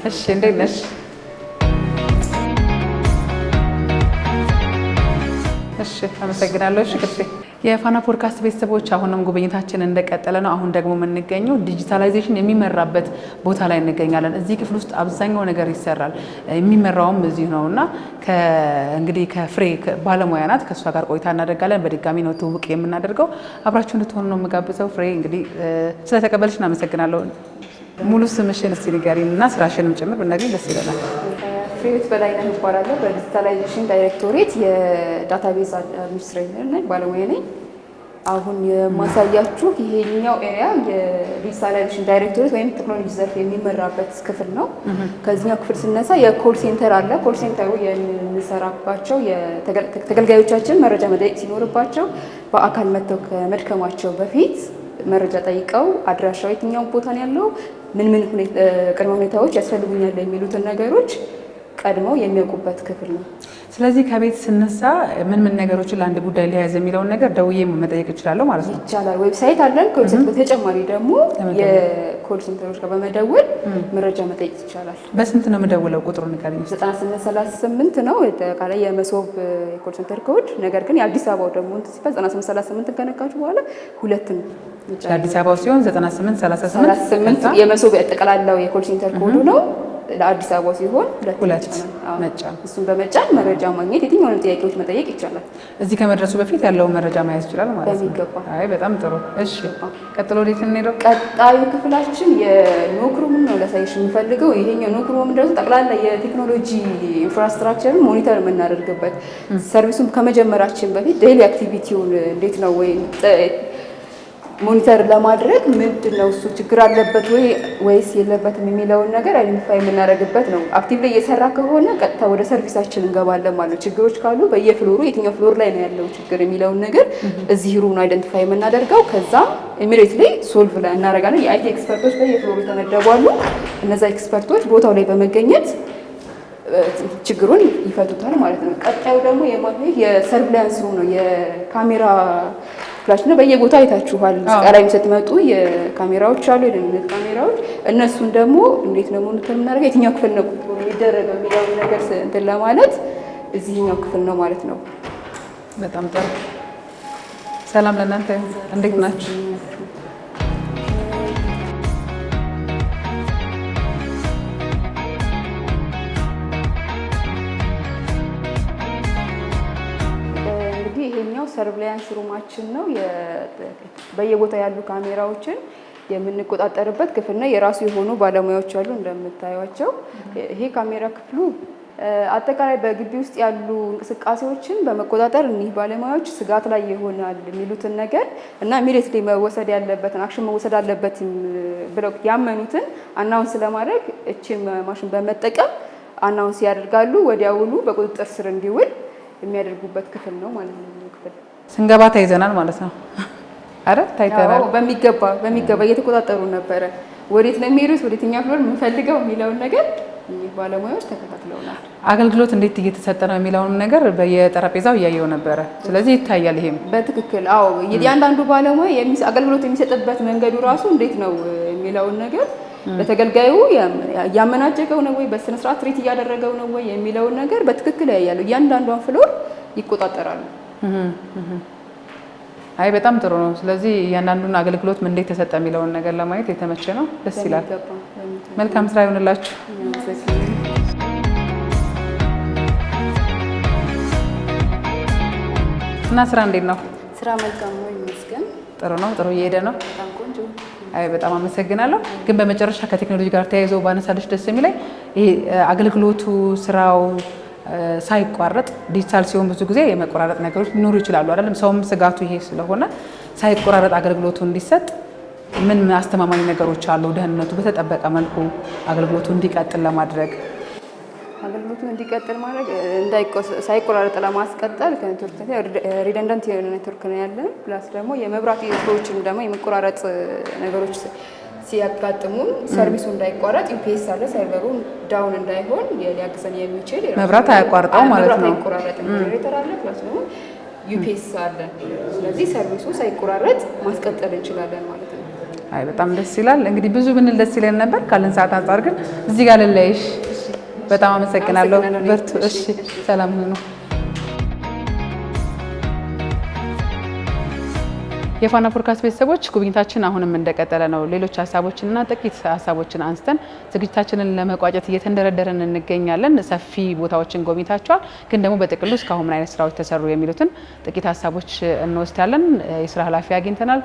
እሺ እንዴት ነሽ? እሺ አመሰግናለሁ። እሺ ክፍቴ የፋና ፖድካስት ቤተሰቦች አሁንም ጉብኝታችን እንደቀጠለ ነው። አሁን ደግሞ የምንገኘው ዲጂታላይዜሽን የሚመራበት ቦታ ላይ እንገኛለን። እዚህ ክፍል ውስጥ አብዛኛው ነገር ይሰራል፣ የሚመራውም እዚህ ነው እና እንግዲህ ከፍሬ ባለሙያ ናት። ከእሷ ጋር ቆይታ እናደርጋለን። በድጋሚ ነው ትውውቅ የምናደርገው። አብራችሁ እንድትሆኑ ነው የምጋብዘው። ፍሬ እንግዲህ ስለተቀበልሽን አመሰግናለሁ። ሙሉ ስምሽን እስቲ ንገሪን እና ስራሽንም ጭምር ብናገኝ ደስ ይለናል። ፍሬህይወት በላይነህ እባላለሁ። በዲጂታላይዜሽን ዳይሬክቶሬት የዳታቤዝ አድሚኒስትሬተር ነኝ፣ ባለሙያ ነኝ። አሁን የማሳያችሁ ይሄኛው ኤሪያ የዲጂታላይዜሽን ዳይሬክቶሬት ወይም ቴክኖሎጂ ዘርፍ የሚመራበት ክፍል ነው። ከዚህኛው ክፍል ስነሳ የኮል ሴንተር አለ። ኮል ሴንተሩ የምንሰራባቸው ተገልጋዮቻችን መረጃ መጠየቅ ሲኖርባቸው በአካል መጥተው ከመድከማቸው በፊት መረጃ ጠይቀው አድራሻው የትኛው ቦታ ነው ያለው፣ ምን ቅድመ ሁኔታዎች ያስፈልጉኛል የሚሉትን ነገሮች ቀድመው የሚያውቁበት ክፍል ነው። ስለዚህ ከቤት ስነሳ ምን ነገሮችን ለአንድ ጉዳይ ሊያዝ የሚለውን ነገር ደውዬ መጠየቅ እችላለሁ ማለት ነው? ይቻላል። ዌብሳይት አለን። ከዌብሳይት በተጨማሪ ደግሞ የኮል ሴንተሮች ጋር በመደወል መረጃ መጠየቅ ይቻላል። በስንት ነው የምደውለው? ቁጥሩ ንገሪኝ። 9838 ነው አጠቃላይ የመሶብ የኮል ሴንተር ኮድ። ነገር ግን የአዲስ አበባው ደግሞ 9838 ከነካችሁ በኋላ ሁለት ነው። የአዲስ አበባው ሲሆን 9838 የመሶብ ያጠቃላለው የኮል ሴንተር ኮዱ ነው። ለአዲስ አበባ ሲሆን ሁለት መጫን፣ እሱን በመጫን መረጃ ማግኘት የትኛውንም ጥያቄዎች መጠየቅ ይቻላል። እዚህ ከመድረሱ በፊት ያለውን መረጃ መያዝ ይችላል ማለት ነው። በሚገባ። አይ በጣም ጥሩ። እሺ ቀጥሎ ወዴት እንሄደው? ቀጣዩ ክፍላችን የኖክሩምን ነው ላሳይሽ የምፈልገው። ይሄኛው ኖክሩም እንደው ጠቅላላ የቴክኖሎጂ ኢንፍራስትራክቸርን ሞኒተር የምናደርግበት ሰርቪሱን ከመጀመራችን በፊት ዴይሊ አክቲቪቲውን እንዴት ነው ወይ ሞኒተር ለማድረግ ምንድን ነው እሱ ችግር አለበት ወይስ የለበትም የሚለውን ነገር አይደንቲፋይ የምናደርግበት ነው። አክቲቭ ላይ እየሰራ ከሆነ ቀጥታ ወደ ሰርቪሳችን እንገባለን ማለት ነው። ችግሮች ካሉ በየፍሎሩ የትኛው ፍሎር ላይ ነው ያለው ችግር የሚለውን ነገር እዚህ ሩም ነው አይደንቲፋይ የምናደርገው። ከዛ ኢሚዲየትሊ ሶልቭ ላይ እናደርጋለን። የአይቲ ኤክስፐርቶች በየፍሎሩ ተመደቧሉ። እነዛ ኤክስፐርቶች ቦታው ላይ በመገኘት ችግሩን ይፈቱታል ማለት ነው። ቀጣዩ ደግሞ የሰርቪላንስ ሩም ነው። የካሜራ ፍላሽ ነው። በየቦታው አይታችኋል። ቃላይ ስትመጡ የካሜራዎች አሉ፣ የደህንነት ካሜራዎች። እነሱን ደግሞ እንዴት ነው ሞኒተር የምናደርገው፣ የትኛው ክፍል ነው የሚደረገው የሚለው ነገር እንትን ለማለት እዚህኛው ክፍል ነው ማለት ነው። በጣም ጥሩ። ሰላም ለእናንተ፣ እንዴት ናችሁ? ይሄኛው ሰርቪላንስ ሩማችን ነው። በየቦታው ያሉ ካሜራዎችን የምንቆጣጠርበት ክፍል ነው። የራሱ የሆኑ ባለሙያዎች አሉ እንደምታዩቸው። ይሄ ካሜራ ክፍሉ አጠቃላይ በግቢ ውስጥ ያሉ እንቅስቃሴዎችን በመቆጣጠር እኒህ ባለሙያዎች ስጋት ላይ ይሆናል የሚሉትን ነገር እና ኢሚዲየትሊ መወሰድ ያለበትን አክሽን መወሰድ አለበት ብለው ያመኑትን አናውንስ ለማድረግ እቺን ማሽን በመጠቀም አናውንስ ያደርጋሉ። ወዲያውኑ በቁጥጥር ስር እንዲውል የሚያደርጉበት ክፍል ነው ማለት ነው። ክፍል ስንገባ ተይዘናል ማለት ነው። አረ ታይተናል። በሚገባ እየተቆጣጠሩ ነበረ። ወዴት ነው የሚሄዱት፣ ወዴትኛው ፍሎር የምንፈልገው የሚለውን ነገር ባለሙያዎች ተከታትለውናል። አገልግሎት እንዴት እየተሰጠ ነው የሚለውን ነገር በየጠረጴዛው እያየው ነበረ። ስለዚህ ይታያል። ይሄም በትክክል አዎ፣ እያንዳንዱ ባለሙያ አገልግሎት የሚሰጥበት መንገዱ ራሱ እንዴት ነው የሚለውን ነገር ለተገልጋዩ ያመናጨቀው ነው ወይ በስነ ስርዓት ትሪት እያደረገው ነው ወይ የሚለውን ነገር በትክክል ያያሉ። እያንዳንዷን ፍሎር ይቆጣጠራሉ። አይ በጣም ጥሩ ነው። ስለዚህ እያንዳንዱን አገልግሎት ምን እንዴት ተሰጠ የሚለውን ነገር ለማየት የተመቸ ነው። ደስ ይላል። መልካም ስራ ይሁንላችሁ። እና ስራ እንዴት ነው? ስራ መልካም ነው ይመስገን። ጥሩ ነው። ጥሩ እየሄደ ነው። በጣም ቆንጆ በጣም አመሰግናለሁ። ግን በመጨረሻ ከቴክኖሎጂ ጋር ተያይዘው ባነሳለች ደስ የሚለኝ ይሄ አገልግሎቱ ስራው ሳይቋረጥ ዲጂታል ሲሆን ብዙ ጊዜ የመቆራረጥ ነገሮች ሊኖሩ ይችላሉ አይደለም? ሰውም ስጋቱ ይሄ ስለሆነ ሳይቆራረጥ አገልግሎቱ እንዲሰጥ ምን አስተማማኝ ነገሮች አሉ? ደህንነቱ በተጠበቀ መልኩ አገልግሎቱ እንዲቀጥል ለማድረግ አገልግሎቱን እንዲቀጥል ማድረግ ሳይቆራረጥ ለማስቀጠል ከኔትወርክ ሪደንደንት የሆነ ኔትወርክ ነው ያለን። ፕላስ ደግሞ የመብራት ኢንፍራዎችም ደግሞ የመቆራረጥ ነገሮች ሲያጋጥሙን ሰርቪሱ እንዳይቋረጥ ዩፒኤስ አለ፣ ሰርቨሩ ዳውን እንዳይሆን ሊያግዘን የሚችል መብራት አያቋርጠው ማለት ነው። መብራት አይቆራረጥም። ጀነሬተር አለ፣ ፕላስ ደግሞ ዩፒኤስ አለ። ስለዚህ ሰርቪሱ ሳይቆራረጥ ማስቀጠል እንችላለን ማለት ነው። በጣም ደስ ይላል። እንግዲህ ብዙ ብንል ደስ ይለን ነበር ካለን ሰዓት አንጻር ግን እዚህ ጋር ልለይሽ። በጣም አመሰግናለሁ። በርቱ። እሺ፣ ሰላም ሁኑ። የፋና ፖድካስት ቤተሰቦች ጉብኝታችን አሁንም እንደቀጠለ ነው። ሌሎች ሀሳቦችንና ጥቂት ሀሳቦችን አንስተን ዝግጅታችንን ለመቋጨት እየተንደረደረን እንገኛለን። ሰፊ ቦታዎችን ጎብኝታችኋል። ግን ደግሞ በጥቅሉ እስካሁን ምን አይነት ስራዎች ተሰሩ የሚሉትን ጥቂት ሀሳቦች እንወስዳለን። የስራ ኃላፊ አግኝተናል።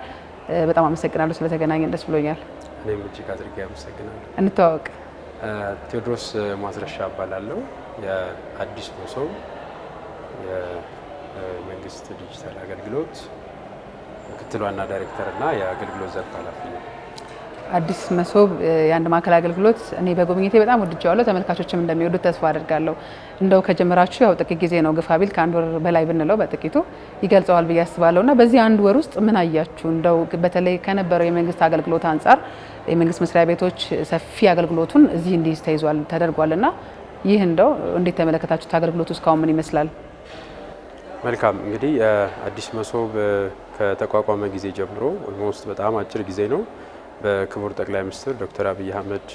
በጣም አመሰግናለሁ ስለተገናኘን፣ ደስ ብሎኛል። እኔም እጅግ አድርጌ አመሰግናለሁ። እንተዋወቅ። ቴዎድሮስ ማስረሻ እባላለሁ። የአዲስ መሶብ የመንግስት ዲጂታል አገልግሎት ምክትል ዋና ዳይሬክተር እና የአገልግሎት ዘርፍ ኃላፊ ነው። አዲስ መሶብ የአንድ ማዕከል አገልግሎት እኔ በጉብኝቴ በጣም ወድጄዋለሁ። ተመልካቾችም እንደሚወዱት ተስፋ አደርጋለሁ። እንደው ከጀመራችሁ ያው ጥቂት ጊዜ ነው፣ ግፋ ቢል ከአንድ ወር በላይ ብንለው በጥቂቱ ይገልጸዋል ብዬ አስባለሁ። እና በዚህ አንድ ወር ውስጥ ምን አያችሁ? እንደው በተለይ ከነበረው የመንግስት አገልግሎት አንጻር የመንግስት መስሪያ ቤቶች ሰፊ አገልግሎቱን እዚህ እንዲይዝ ተደርጓል እና ይህ እንደው እንዴት ተመለከታችሁት? አገልግሎቱ እስካሁን ምን ይመስላል? መልካም እንግዲህ አዲስ መሶብ ከተቋቋመ ጊዜ ጀምሮ ኦልሞስት በጣም አጭር ጊዜ ነው። በክቡር ጠቅላይ ሚኒስትር ዶክተር አብይ አህመድ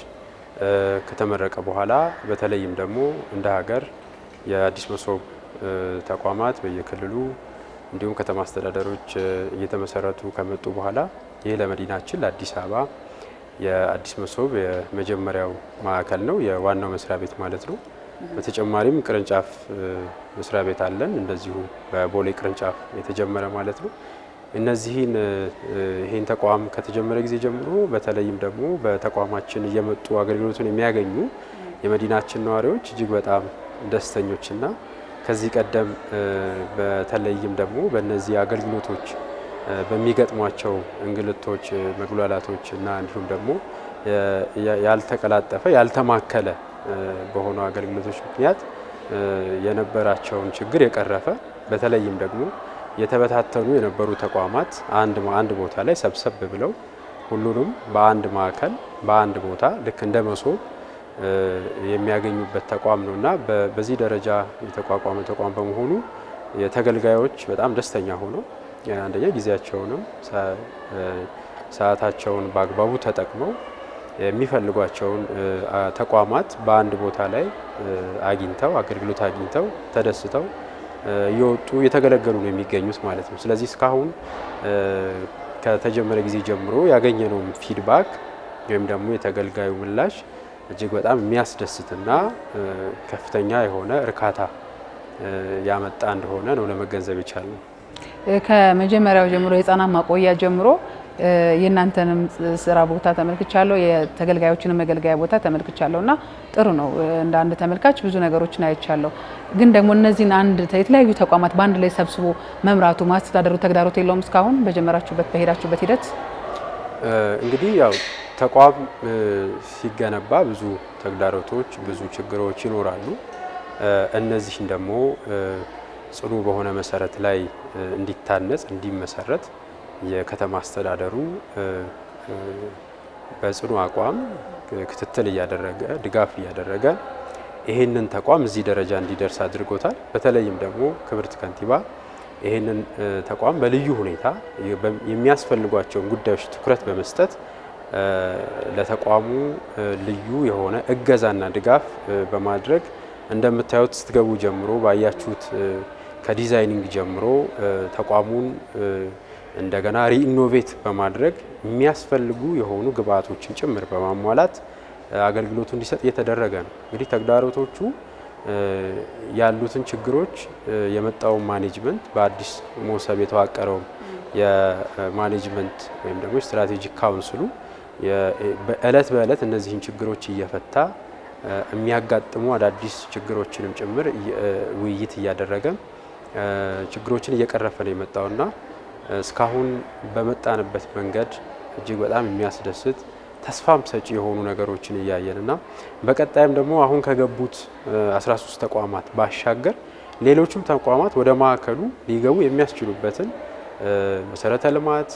ከተመረቀ በኋላ በተለይም ደግሞ እንደ ሀገር የአዲስ መሶብ ተቋማት በየክልሉ እንዲሁም ከተማ አስተዳደሮች እየተመሰረቱ ከመጡ በኋላ ይህ ለመዲናችን ለአዲስ አበባ የአዲስ መሶብ የመጀመሪያው ማዕከል ነው፣ የዋናው መስሪያ ቤት ማለት ነው። በተጨማሪም ቅርንጫፍ መስሪያ ቤት አለን፣ እንደዚሁ በቦሌ ቅርንጫፍ የተጀመረ ማለት ነው። ይህን ተቋም ከተጀመረ ጊዜ ጀምሮ በተለይም ደግሞ በተቋማችን እየመጡ አገልግሎቱን የሚያገኙ የመዲናችን ነዋሪዎች እጅግ በጣም ደስተኞችና ከዚህ ቀደም በተለይም ደግሞ በእነዚህ አገልግሎቶች በሚገጥሟቸው እንግልቶች፣ መጉላላቶች እና እንዲሁም ደግሞ ያልተቀላጠፈ ያልተማከለ በሆኑ አገልግሎቶች ምክንያት የነበራቸውን ችግር የቀረፈ በተለይም ደግሞ የተበታተኑ የነበሩ ተቋማት አንድ ቦታ ላይ ሰብሰብ ብለው ሁሉንም በአንድ ማዕከል በአንድ ቦታ ልክ እንደ መሶብ የሚያገኙበት ተቋም ነው እና በዚህ ደረጃ የተቋቋመ ተቋም በመሆኑ የተገልጋዮች በጣም ደስተኛ ሆነው አንደኛ ጊዜያቸውንም ሰዓታቸውን በአግባቡ ተጠቅመው የሚፈልጓቸውን ተቋማት በአንድ ቦታ ላይ አግኝተው አገልግሎት አግኝተው ተደስተው እየወጡ እየተገለገሉ ነው የሚገኙት ማለት ነው። ስለዚህ እስካሁን ከተጀመረ ጊዜ ጀምሮ ያገኘነው ፊድባክ ወይም ደግሞ የተገልጋዩ ምላሽ እጅግ በጣም የሚያስደስትና ከፍተኛ የሆነ እርካታ ያመጣ እንደሆነ ነው ለመገንዘብ የቻልነው። ከመጀመሪያው ጀምሮ የህፃናት ማቆያ ጀምሮ የእናንተንም ስራ ቦታ ተመልክቻለሁ፣ የተገልጋዮችንም መገልገያ ቦታ ተመልክቻለሁ እና ጥሩ ነው። እንደ አንድ ተመልካች ብዙ ነገሮችን አይቻለሁ። ግን ደግሞ እነዚህን የተለያዩ ተቋማት በአንድ ላይ ሰብስቦ መምራቱ ማስተዳደሩ ተግዳሮት የለውም? እስካሁን በሄዳችሁበት ሂደት እንግዲህ ያው ተቋም ሲገነባ ብዙ ተግዳሮቶች፣ ብዙ ችግሮች ይኖራሉ። እነዚህን ደግሞ ጽኑ በሆነ መሰረት ላይ እንዲታነጽ እንዲመሰረት የከተማ አስተዳደሩ በጽኑ አቋም ክትትል እያደረገ ድጋፍ እያደረገ ይህንን ተቋም እዚህ ደረጃ እንዲደርስ አድርጎታል። በተለይም ደግሞ ክብርት ከንቲባ ይህንን ተቋም በልዩ ሁኔታ የሚያስፈልጓቸውን ጉዳዮች ትኩረት በመስጠት ለተቋሙ ልዩ የሆነ እገዛና ድጋፍ በማድረግ እንደምታዩት ስትገቡ ጀምሮ ባያችሁት ከዲዛይኒንግ ጀምሮ ተቋሙን እንደገና ሪኢኖቬት በማድረግ የሚያስፈልጉ የሆኑ ግብአቶችን ጭምር በማሟላት አገልግሎቱ እንዲሰጥ እየተደረገ ነው። እንግዲህ ተግዳሮቶቹ ያሉትን ችግሮች የመጣውን ማኔጅመንት በአዲስ መሶብ የተዋቀረው የማኔጅመንት ወይም ደግሞ ስትራቴጂክ ካውንስሉ በእለት እነዚህን ችግሮች እየፈታ የሚያጋጥሙ አዳዲስ ችግሮችንም ጭምር ውይይት እያደረገ ችግሮችን እየቀረፈ ነው የመጣውና እስካሁን በመጣንበት መንገድ እጅግ በጣም የሚያስደስት ተስፋም ሰጪ የሆኑ ነገሮችን እያየንና በቀጣይም ደግሞ አሁን ከገቡት 13 ተቋማት ባሻገር ሌሎችም ተቋማት ወደ ማዕከሉ ሊገቡ የሚያስችሉበትን መሰረተ ልማት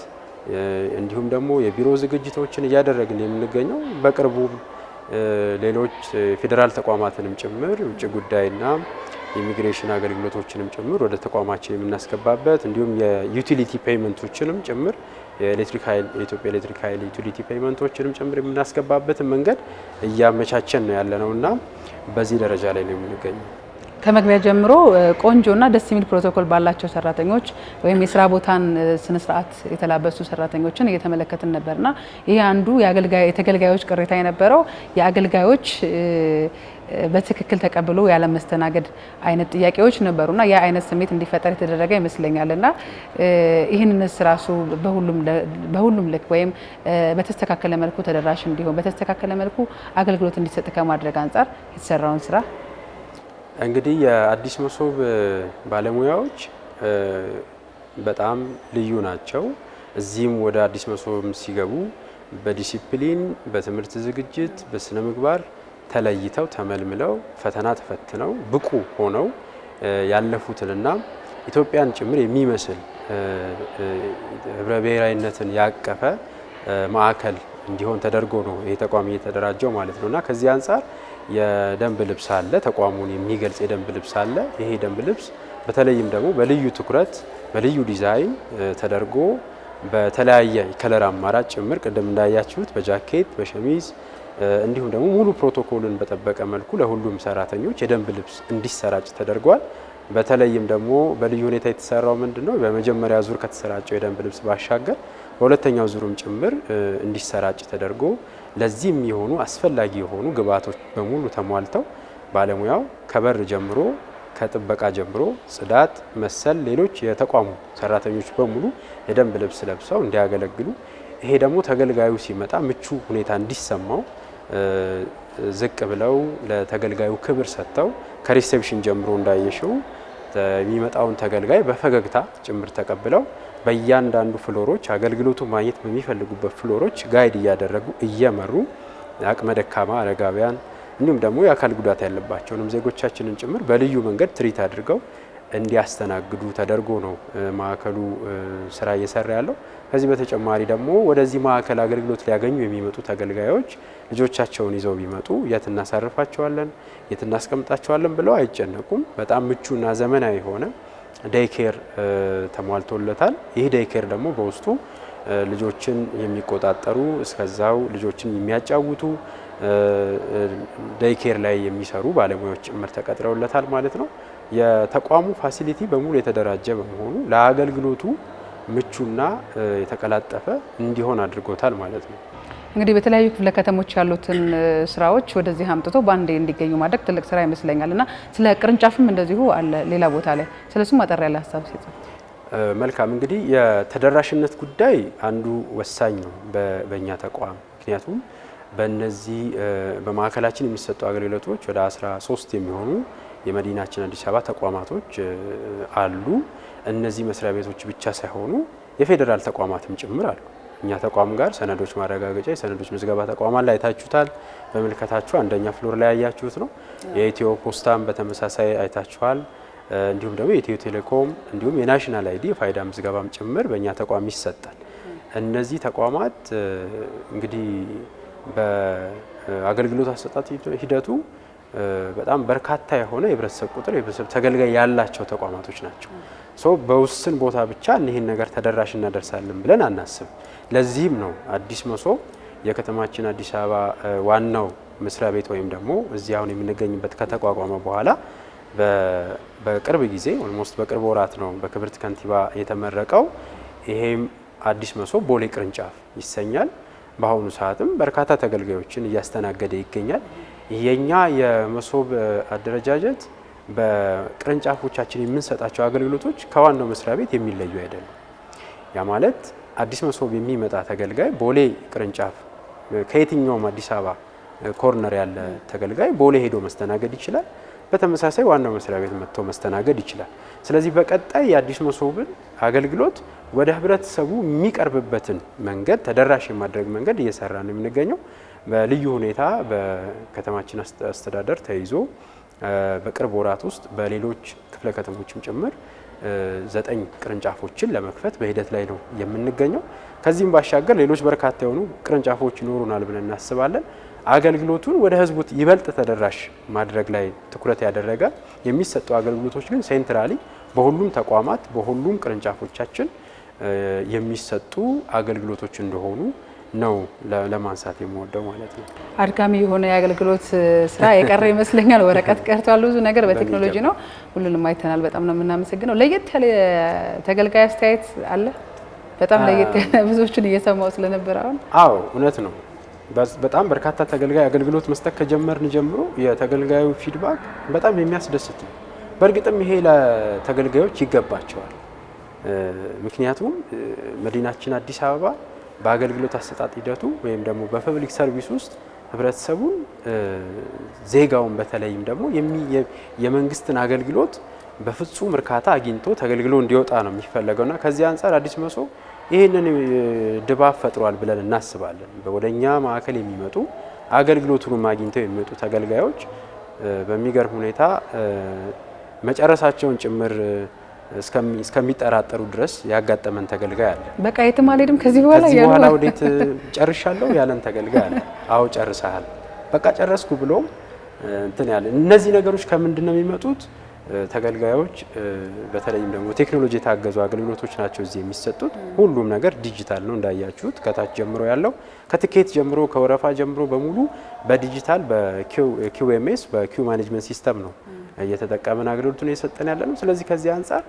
እንዲሁም ደግሞ የቢሮ ዝግጅቶችን እያደረግን የምንገኘው በቅርቡ ሌሎች ፌዴራል ተቋማትንም ጭምር ውጭ ጉዳይና ኢሚግሬሽን አገልግሎቶችንም ጭምር ወደ ተቋማችን የምናስገባበት እንዲሁም የዩቲሊቲ ፔይመንቶችንም ጭምር የኤሌክትሪክ ኃይል የኢትዮጵያ ኤሌክትሪክ ኃይል ዩቲሊቲ ፔይመንቶችንም ጭምር የምናስገባበትን መንገድ እያመቻቸን ነው ያለነውና በዚህ ደረጃ ላይ ነው የምንገኘው። ከመግቢያ ጀምሮ ቆንጆና ደስ የሚል ፕሮቶኮል ባላቸው ሰራተኞች ወይም የስራ ቦታን ስነ ስርዓት የተላበሱ ሰራተኞችን እየተመለከትን ነበርና ይሄ አንዱ የተገልጋዮች ቅሬታ የነበረው የአገልጋዮች በትክክል ተቀብሎ ያለ መስተናገድ አይነት ጥያቄዎች ነበሩና ያ አይነት ስሜት እንዲፈጠር የተደረገ ይመስለኛልና ይህንንስ ራሱ በሁሉም ልክ ወይም በተስተካከለ መልኩ ተደራሽ እንዲሆን በተስተካከለ መልኩ አገልግሎት እንዲሰጥ ከማድረግ አንጻር የተሰራውን ስራ እንግዲህ የአዲስ መሶብ ባለሙያዎች በጣም ልዩ ናቸው። እዚህም ወደ አዲስ መሶብ ሲገቡ በዲሲፕሊን፣ በትምህርት ዝግጅት፣ በስነ ምግባር ተለይተው ተመልምለው ፈተና ተፈትነው ብቁ ሆነው ያለፉትንና ኢትዮጵያን ጭምር የሚመስል ህብረ ብሔራዊነትን ያቀፈ ማዕከል እንዲሆን ተደርጎ ነው ይሄ ተቋም እየተደራጀው ማለት ነውና ከዚህ አንጻር የደንብ ልብስ አለ፣ ተቋሙን የሚገልጽ የደንብ ልብስ አለ። ይሄ ደንብ ልብስ በተለይም ደግሞ በልዩ ትኩረት በልዩ ዲዛይን ተደርጎ በተለያየ ከለር አማራጭ ጭምር ቅድም እንዳያችሁት በጃኬት በሸሚዝ እንዲሁም ደግሞ ሙሉ ፕሮቶኮልን በጠበቀ መልኩ ለሁሉም ሰራተኞች የደንብ ልብስ እንዲሰራጭ ተደርጓል። በተለይም ደግሞ በልዩ ሁኔታ የተሰራው ምንድነው በመጀመሪያ ዙር ከተሰራጨው የደንብ ልብስ ባሻገር በሁለተኛው ዙሩም ጭምር እንዲሰራጭ ተደርጎ ለዚህም የሆኑ አስፈላጊ የሆኑ ግብአቶች በሙሉ ተሟልተው ባለሙያው ከበር ጀምሮ ከጥበቃ ጀምሮ ጽዳት መሰል ሌሎች የተቋሙ ሰራተኞች በሙሉ የደንብ ልብስ ለብሰው እንዲያገለግሉ ይሄ ደግሞ ተገልጋዩ ሲመጣ ምቹ ሁኔታ እንዲሰማው ዝቅ ብለው ለተገልጋዩ ክብር ሰጥተው ከሪሴፕሽን ጀምሮ እንዳየሽው የሚመጣውን ተገልጋይ በፈገግታ ጭምር ተቀብለው በእያንዳንዱ ፍሎሮች አገልግሎቱ ማግኘት በሚፈልጉበት ፍሎሮች ጋይድ እያደረጉ እየመሩ አቅመ ደካማ አረጋውያን እንዲሁም ደግሞ የአካል ጉዳት ያለባቸውንም ዜጎቻችንን ጭምር በልዩ መንገድ ትሪት አድርገው እንዲያስተናግዱ ተደርጎ ነው ማዕከሉ ስራ እየሰራ ያለው። ከዚህ በተጨማሪ ደግሞ ወደዚህ ማዕከል አገልግሎት ሊያገኙ የሚመጡ ተገልጋዮች ልጆቻቸውን ይዘው ቢመጡ የት እናሳርፋቸዋለን፣ የት እናስቀምጣቸዋለን ብለው አይጨነቁም። በጣም ምቹና ዘመናዊ የሆነ ዴይኬር ተሟልቶለታል። ይህ ዴይኬር ደግሞ በውስጡ ልጆችን የሚቆጣጠሩ እስከዛው ልጆችን የሚያጫውቱ ዴይኬር ላይ የሚሰሩ ባለሙያዎች ጭምር ተቀጥረውለታል ማለት ነው። የተቋሙ ፋሲሊቲ በሙሉ የተደራጀ በመሆኑ ለአገልግሎቱ ምቹና የተቀላጠፈ እንዲሆን አድርጎታል ማለት ነው። እንግዲህ በተለያዩ ክፍለ ከተሞች ያሉትን ስራዎች ወደዚህ አምጥቶ በአንዴ እንዲገኙ ማድረግ ትልቅ ስራ ይመስለኛል እና ስለ ቅርንጫፍም እንደዚሁ አለ ሌላ ቦታ ላይ ስለሱም አጠር ያለ ሀሳብ ሲጽፍ መልካም። እንግዲህ የተደራሽነት ጉዳይ አንዱ ወሳኝ ነው በእኛ ተቋም። ምክንያቱም በእነዚህ በማዕከላችን የሚሰጡ አገልግሎቶች ወደ 13 የሚሆኑ የመዲናችን አዲስ አበባ ተቋማቶች አሉ። እነዚህ መስሪያ ቤቶች ብቻ ሳይሆኑ የፌዴራል ተቋማትም ጭምር አሉ። እኛ ተቋም ጋር ሰነዶች ማረጋገጫ የሰነዶች ምዝገባ ተቋማት ላይ አይታችሁታል። በመልከታችሁ አንደኛ ፍሎር ላይ ያያችሁት ነው። የኢትዮ ፖስታም በተመሳሳይ አይታችኋል። እንዲሁም ደግሞ የኢትዮ ቴሌኮም እንዲሁም የናሽናል አይዲ የፋይዳ ምዝገባም ጭምር በእኛ ተቋም ይሰጣል። እነዚህ ተቋማት እንግዲህ በአገልግሎት አሰጣጥ ሂደቱ በጣም በርካታ የሆነ የህብረተሰብ ቁጥር የህብረተሰብ ተገልጋይ ያላቸው ተቋማቶች ናቸው። በውስን ቦታ ብቻ ይህን ነገር ተደራሽ እናደርሳለን ብለን አናስብ። ለዚህም ነው አዲስ መሶብ የከተማችን አዲስ አበባ ዋናው መስሪያ ቤት ወይም ደግሞ እዚህ አሁን የምንገኝበት ከተቋቋመ በኋላ በቅርብ ጊዜ ኦልሞስት በቅርብ ወራት ነው በክብርት ከንቲባ የተመረቀው። ይሄም አዲስ መሶብ ቦሌ ቅርንጫፍ ይሰኛል። በአሁኑ ሰዓትም በርካታ ተገልጋዮችን እያስተናገደ ይገኛል። የኛ የመሶብ አደረጃጀት በቅርንጫፎቻችን የምንሰጣቸው አገልግሎቶች ከዋናው መስሪያ ቤት የሚለዩ አይደሉም። ያ ማለት አዲስ መሶብ የሚመጣ ተገልጋይ ቦሌ ቅርንጫፍ ከየትኛውም አዲስ አበባ ኮርነር ያለ ተገልጋይ ቦሌ ሄዶ መስተናገድ ይችላል። በተመሳሳይ ዋናው መስሪያ ቤት መጥቶ መስተናገድ ይችላል። ስለዚህ በቀጣይ የአዲስ መሶብን አገልግሎት ወደ ህብረተሰቡ የሚቀርብበትን መንገድ ተደራሽ የማድረግ መንገድ እየሰራ ነው የምንገኘው። በልዩ ሁኔታ በከተማችን አስተዳደር ተይዞ በቅርብ ወራት ውስጥ በሌሎች ክፍለ ከተሞችም ጭምር 9 ቅርንጫፎችን ለመክፈት በሂደት ላይ ነው የምንገኘው። ከዚህም ባሻገር ሌሎች በርካታ የሆኑ ቅርንጫፎች ይኖሩናል ብለን እናስባለን። አገልግሎቱን ወደ ህዝቡ ይበልጥ ተደራሽ ማድረግ ላይ ትኩረት ያደረገ የሚሰጡ አገልግሎቶች ግን ሴንትራሊ በሁሉም ተቋማት በሁሉም ቅርንጫፎቻችን የሚሰጡ አገልግሎቶች እንደሆኑ ነው ለማንሳት የምወደው ማለት ነው። አድካሚ የሆነ የአገልግሎት ስራ የቀረ ይመስለኛል። ወረቀት ቀርቷል፣ ብዙ ነገር በቴክኖሎጂ ነው። ሁሉንም አይተናል። በጣም ነው የምናመሰግነው። ለየት ያለ ተገልጋይ አስተያየት አለ? በጣም ለየት ያለ ብዙዎችን እየሰማው ስለነበር አሁን። አዎ እውነት ነው። በጣም በርካታ ተገልጋይ አገልግሎት መስጠት ከጀመርን ጀምሮ የተገልጋዩ ፊድባክ በጣም የሚያስደስት ነው። በእርግጥም ይሄ ለተገልጋዮች ይገባቸዋል። ምክንያቱም መዲናችን አዲስ አበባ በአገልግሎት አሰጣጥ ሂደቱ ወይም ደግሞ በፐብሊክ ሰርቪስ ውስጥ ህብረተሰቡን ዜጋውን በተለይም ደግሞ የመንግስትን አገልግሎት በፍጹም እርካታ አግኝቶ ተገልግሎ እንዲወጣ ነው የሚፈለገውና ከዚህ አንጻር አዲስ መሶብ ይህንን ድባብ ፈጥሯል ብለን እናስባለን። ወደኛ ማዕከል የሚመጡ አገልግሎቱን አግኝተው የሚመጡ ተገልጋዮች በሚገርም ሁኔታ መጨረሳቸውን ጭምር እስከሚጠራጠሩ ድረስ ያጋጠመን ተገልጋይ አለ። በቃ የትም አልሄድም ከዚህ በኋላ ወዴት ጨርሻለሁ ያለን ተገልጋይ አለ። አዎ ጨርሰሃል፣ በቃ ጨረስኩ ብሎ እንትን ያለ። እነዚህ ነገሮች ከምንድን ነው የሚመጡት? ተገልጋዮች በተለይም ደግሞ ቴክኖሎጂ የታገዙ አገልግሎቶች ናቸው እዚህ የሚሰጡት። ሁሉም ነገር ዲጂታል ነው እንዳያችሁት፣ ከታች ጀምሮ ያለው ከትኬት ጀምሮ ከወረፋ ጀምሮ በሙሉ በዲጂታል በQMS በኪው ማኔጅመንት ሲስተም ነው እየተጠቀመን አገልግሎቱን እየሰጠን ያለ ነው። ስለዚህ ከዚህ አንጻር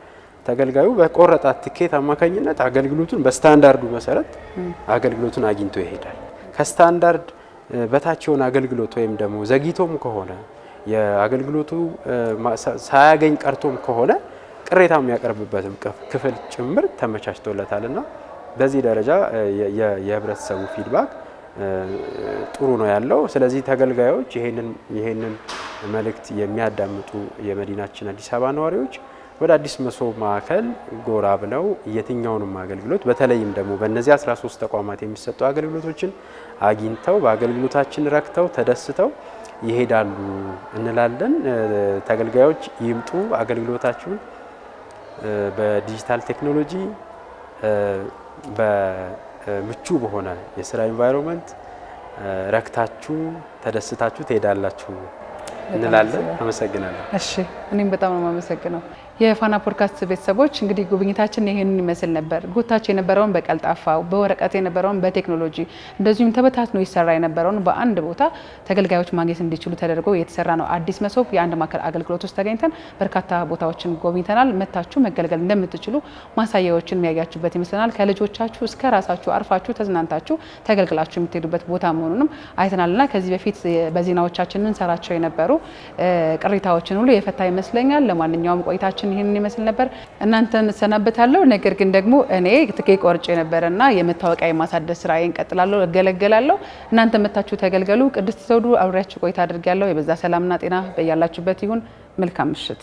ተገልጋዩ በቆረጣት ትኬት አማካኝነት አገልግሎቱን በስታንዳርዱ መሰረት አገልግሎቱን አግኝቶ ይሄዳል። ከስታንዳርድ በታች የሆነ አገልግሎት ወይም ደግሞ ዘግይቶም ከሆነ የአገልግሎቱ ሳያገኝ ቀርቶም ከሆነ ቅሬታ የሚያቀርብበትም ክፍል ጭምር ተመቻችቶለታልና በዚህ ደረጃ የህብረተሰቡ ፊድባክ ጥሩ ነው ያለው። ስለዚህ ተገልጋዮች ይሄንን መልእክት የሚያዳምጡ የመዲናችን አዲስ አበባ ነዋሪዎች ወደ አዲስ መሶብ ማዕከል ጎራ ብለው የትኛውንም አገልግሎት በተለይም ደግሞ በእነዚህ 13 ተቋማት የሚሰጡ አገልግሎቶችን አግኝተው በአገልግሎታችን ረክተው ተደስተው ይሄዳሉ እንላለን። ተገልጋዮች ይምጡ፣ አገልግሎታችሁን በዲጂታል ቴክኖሎጂ በምቹ በሆነ የስራ ኢንቫይሮንመንት ረክታችሁ ተደስታችሁ ትሄዳላችሁ እንላለን። አመሰግናለሁ። እሺ፣ እኔም በጣም ነው የማመሰግነው። የፋና ፖድካስት ቤተሰቦች እንግዲህ ጉብኝታችን ይሄንን ይመስል ነበር። ጎታች የነበረውን በቀልጣፋው በወረቀት የነበረውን በቴክኖሎጂ እንደዚሁም ተበታትኖ ይሰራ የነበረውን በአንድ ቦታ ተገልጋዮች ማግኘት እንዲችሉ ተደርጎ የተሰራ ነው አዲስ መሶብ የአንድ ማዕከል አገልግሎት ውስጥ ተገኝተን በርካታ ቦታዎችን ጎብኝተናል። መታችሁ መገልገል እንደምትችሉ ማሳያዎችን የሚያያችሁበት ይመስለናል። ከልጆቻችሁ እስከ ራሳችሁ አርፋችሁ ተዝናንታችሁ ተገልግላችሁ የምትሄዱበት ቦታ መሆኑንም አይተናልና ከዚህ በፊት በዜናዎቻችን እንሰራቸው የነበሩ ቅሬታዎችን ሁሉ የፈታ ይመስለኛል። ለማንኛውም ቆይታችን ይሄንን ይመስል ነበር። እናንተን እሰናበታለሁ። ነገር ግን ደግሞ እኔ ትኬት ቆርጬ ነበርና የመታወቂያ የማሳደስ ስራዬን ቀጥላለሁ፣ እገለገላለሁ። እናንተ መታችሁ ተገልገሉ። ቅድስት ዘውዱ አብሬያችሁ ቆይታ አድርጌያለሁ። የበዛ ሰላምና ጤና በያላችሁበት ይሁን። መልካም ምሽት።